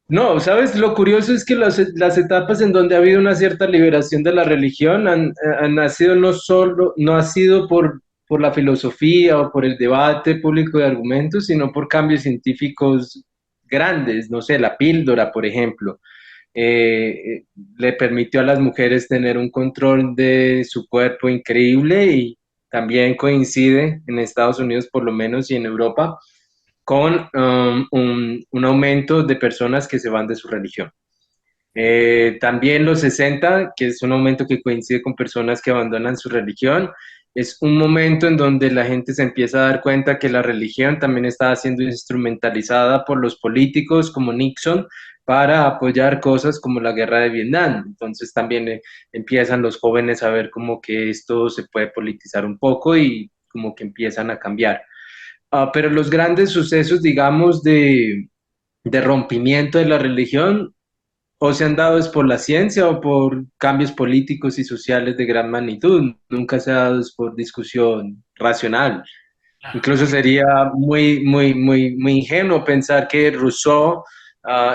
no, ¿sabes? Lo curioso es que las etapas en donde ha habido una cierta liberación de la religión han nacido no solo, no ha sido por la filosofía o por el debate público de argumentos, sino por cambios científicos grandes, no sé, la píldora, por ejemplo, le permitió a las mujeres tener un control de su cuerpo increíble y también coincide en Estados Unidos por lo menos y en Europa con un aumento de personas que se van de su religión. También los 60, que es un aumento que coincide con personas que abandonan su religión, es un momento en donde la gente se empieza a dar cuenta que la religión también está siendo instrumentalizada por los políticos como Nixon para apoyar cosas como la guerra de Vietnam. Entonces también empiezan los jóvenes a ver como que esto se puede politizar un poco y como que empiezan a cambiar. Pero los grandes sucesos, digamos, de rompimiento de la religión, o se han dado es por la ciencia o por cambios políticos y sociales de gran magnitud. Nunca se ha dado es por discusión racional. claro, Incluso sería muy ingenuo pensar que Rousseau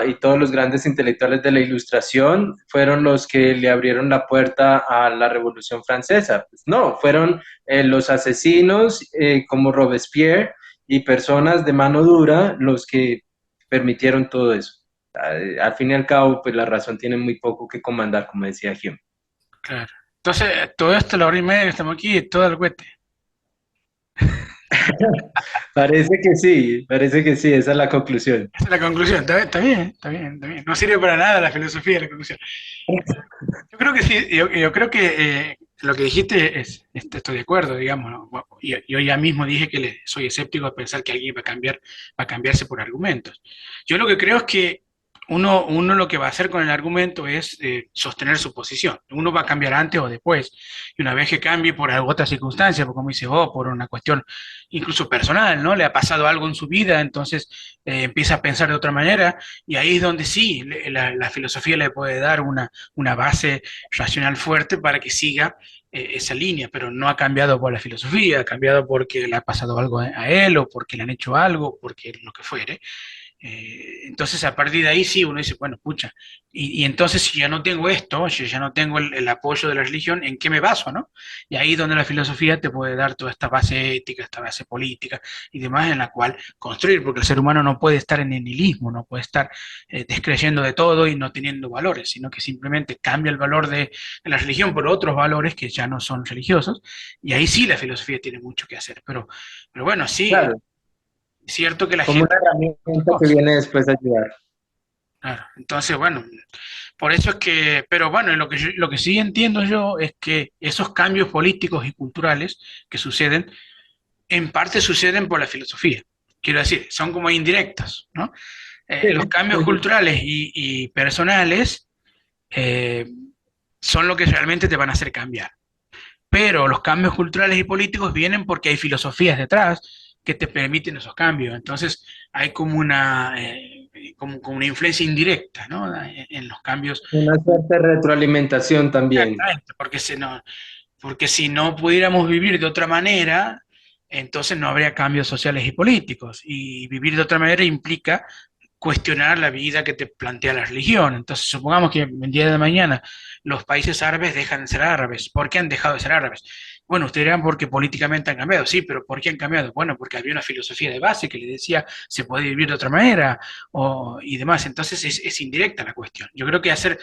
y todos los grandes intelectuales de la Ilustración fueron los que le abrieron la puerta a la Revolución Francesa. Pues no, fueron los asesinos como Robespierre y personas de mano dura los que permitieron todo eso. Al fin y al cabo, pues la razón tiene muy poco que comandar, como decía Hume. claro. Entonces, todo esto, la hora y media que estamos aquí, todo el cohete. Parece que sí, esa es la conclusión. Esa es la conclusión. Está bien, está bien, está bien. No sirve para nada la filosofía de la conclusión. Yo creo que sí, yo creo que lo que dijiste estoy de acuerdo, digamos, ¿no? Bueno, yo ya mismo dije que soy escéptico a pensar que alguien va a cambiarse por argumentos. Yo lo que creo es que uno lo que va a hacer con el argumento es sostener su posición. Uno va a cambiar antes o después. Y una vez que cambie por otra circunstancia, por como dice vos, por una cuestión incluso personal, ¿no? Le ha pasado algo en su vida, entonces empieza a pensar de otra manera, y ahí es donde sí, la filosofía le puede dar una base racional fuerte para que siga esa línea, pero no ha cambiado por la filosofía, ha cambiado porque le ha pasado algo a él o porque le han hecho algo, porque lo que fuere. Entonces, a partir de ahí sí, uno dice, bueno, pucha, y entonces si ya no tengo esto, si ya no tengo el apoyo de la religión, ¿en qué me baso, no? Y ahí es donde la filosofía te puede dar toda esta base ética, esta base política y demás en la cual construir, porque el ser humano no puede estar en el nihilismo, no puede estar descreyendo de todo y no teniendo valores, sino que simplemente cambia el valor de la religión por otros valores que ya no son religiosos, y ahí sí la filosofía tiene mucho que hacer, pero bueno, sí, Claro, es cierto que la como gente... una herramienta que viene después a ayudar. Claro, entonces, bueno, por eso es que, pero bueno, lo que sí entiendo yo es que esos cambios políticos y culturales que suceden, en parte suceden por la filosofía. Quiero decir, son como indirectos, ¿no? Sí, Los cambios sí. culturales y personales eh, son lo que realmente te van a hacer cambiar. Pero los cambios culturales y políticos vienen porque hay filosofías detrás que te permiten esos cambios. Entonces hay como una influencia indirecta, ¿no? En los cambios. Una suerte de retroalimentación también. Exactamente, porque si no pudiéramos vivir de otra manera, entonces no habría cambios sociales y políticos. Y vivir de otra manera implica cuestionar la vida que te plantea la religión. Entonces, supongamos que el día de mañana los países árabes dejan de ser árabes. ¿Por qué han dejado de ser árabes? Bueno, ustedes dirán porque políticamente han cambiado. Sí, pero ¿por qué han cambiado? Bueno, porque había una filosofía de base que le decía se puede vivir de otra manera y demás. Entonces es indirecta la cuestión. Yo creo que hacer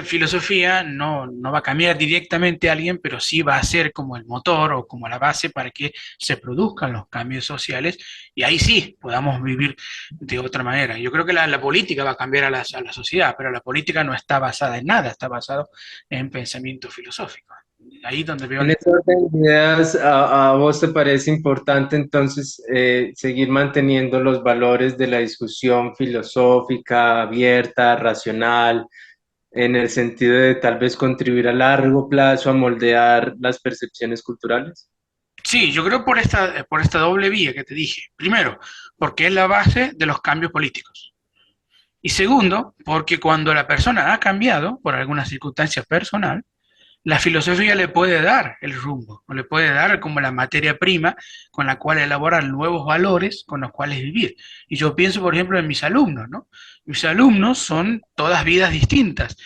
filosofía no va a cambiar directamente a alguien, pero sí va a ser como el motor o como la base para que se produzcan los cambios sociales y ahí sí podamos vivir de otra manera. Yo creo que la política va a cambiar a la sociedad, pero la política no está basada en nada, está basada en pensamiento filosófico. Ahí donde veo En el... ese orden de ideas, a vos te parece importante entonces seguir manteniendo los valores de la discusión filosófica, abierta, racional, en el sentido de tal vez contribuir a largo plazo a moldear las percepciones culturales? Sí, yo creo por esta doble vía que te dije. Primero, porque es la base de los cambios políticos. Y segundo, porque cuando la persona ha cambiado por alguna circunstancia personal, la filosofía le puede dar el rumbo, o le puede dar como la materia prima con la cual elaborar nuevos valores con los cuales vivir. Y yo pienso, por ejemplo, en mis alumnos, ¿no? Mis alumnos son todas vidas distintas.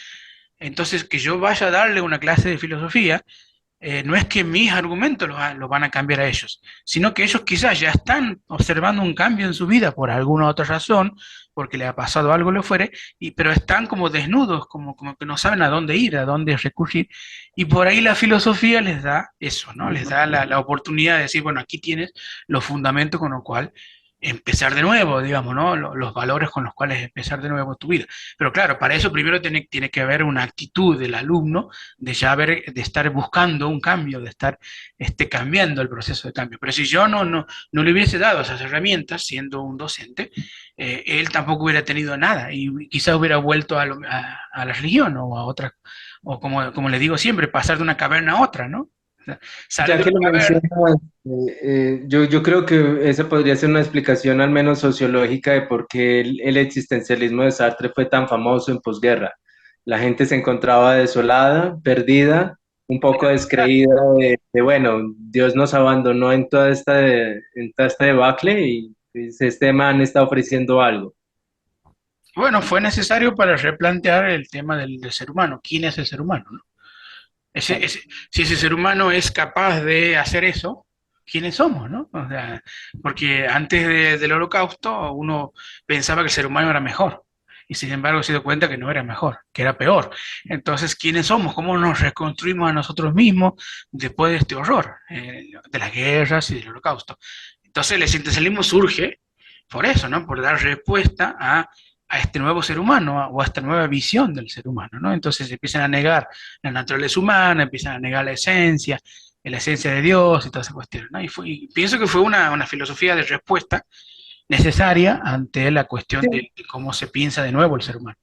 Entonces, que yo vaya a darle una clase de filosofía no es que mis argumentos los van a cambiar a ellos, sino que ellos quizás ya están observando un cambio en su vida por alguna otra razón, porque le ha pasado algo lo fuere, pero están como desnudos, como que no saben a dónde ir, a dónde recurrir, y por ahí la filosofía les da eso, ¿no? Les da la oportunidad de decir, bueno, aquí tienes los fundamentos con los cuales empezar de nuevo, digamos, ¿no? Los valores con los cuales empezar de nuevo tu vida. Pero claro, para eso primero tiene que haber una actitud del alumno de ya haber, de estar buscando un cambio, de estar cambiando el proceso de cambio. Pero si yo no le hubiese dado esas herramientas siendo un docente, él tampoco hubiera tenido nada y quizás hubiera vuelto a la religión o a otra, o como le digo siempre, pasar de una caverna a otra, ¿no? O sea, sale Ya de que una lo caverna. mencionas, yo creo que esa podría ser una explicación al menos sociológica de por qué el existencialismo de Sartre fue tan famoso en posguerra. La gente se encontraba desolada, perdida, un poco descreída bueno, Dios nos abandonó en toda esta debacle y pues, este man está ofreciendo algo. Bueno, fue necesario para replantear el tema del ser humano. ¿Quién es el ser humano, no? Si ese ser humano es capaz de hacer eso, ¿quiénes somos, no? O sea, porque antes del Holocausto uno pensaba que el ser humano era mejor y sin embargo se dio cuenta que no era mejor, que era peor. Entonces, ¿quiénes somos? ¿Cómo nos reconstruimos a nosotros mismos después de este horror, de las guerras y del Holocausto? Entonces, el existencialismo surge por eso, ¿no? Por dar respuesta a este nuevo ser humano o a esta nueva visión del ser humano, ¿no? Entonces empiezan a negar la naturaleza humana, empiezan a negar la esencia de Dios y todas esas cuestiones, ¿no? Y pienso que fue una filosofía de respuesta necesaria ante la cuestión de cómo se piensa de nuevo el ser humano.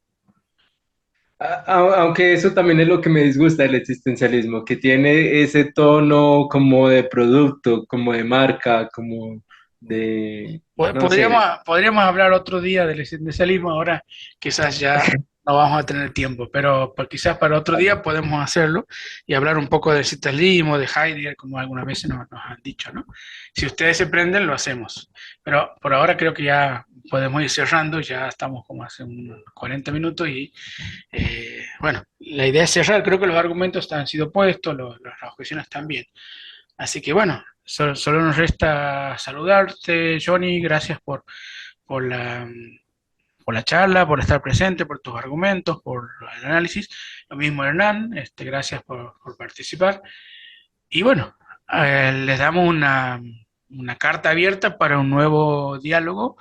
Aunque eso también es lo que me disgusta del existencialismo, que tiene ese tono como de producto, como de marca, como de, no sé. Podríamos hablar otro día del existencialismo, ahora quizás ya no vamos a tener tiempo, pero quizás para otro día podemos hacerlo y hablar un poco del existencialismo, de Heidegger, como algunas veces nos han dicho, ¿no? Si ustedes se prenden, lo hacemos. Pero por ahora creo que ya podemos ir cerrando, ya estamos como hace unos 40 minutos y bueno, la idea es cerrar, creo que los argumentos han sido puestos, las objeciones también. Así que bueno, solo nos resta saludarte, Johnny, gracias por por la charla, por estar presente, por tus argumentos, por el análisis. Lo mismo Hernán, gracias por participar. Y bueno, les damos una carta abierta para un nuevo diálogo,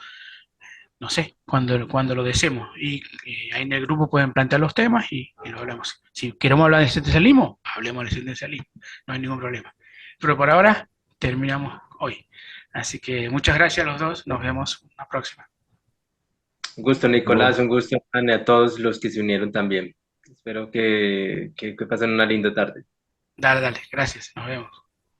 no sé, cuando lo deseemos. Y ahí en el grupo pueden plantear los temas y lo hablamos. Si queremos hablar de existencialismo, hablemos del existencialismo, no hay ningún problema. Pero por ahora terminamos hoy. Así que muchas gracias a los dos, nos vemos la próxima. Un gusto, Nicolás, un gusto, Ana, y a todos los que se unieron también. Espero que pasen una linda tarde. Dale, dale, gracias, nos vemos.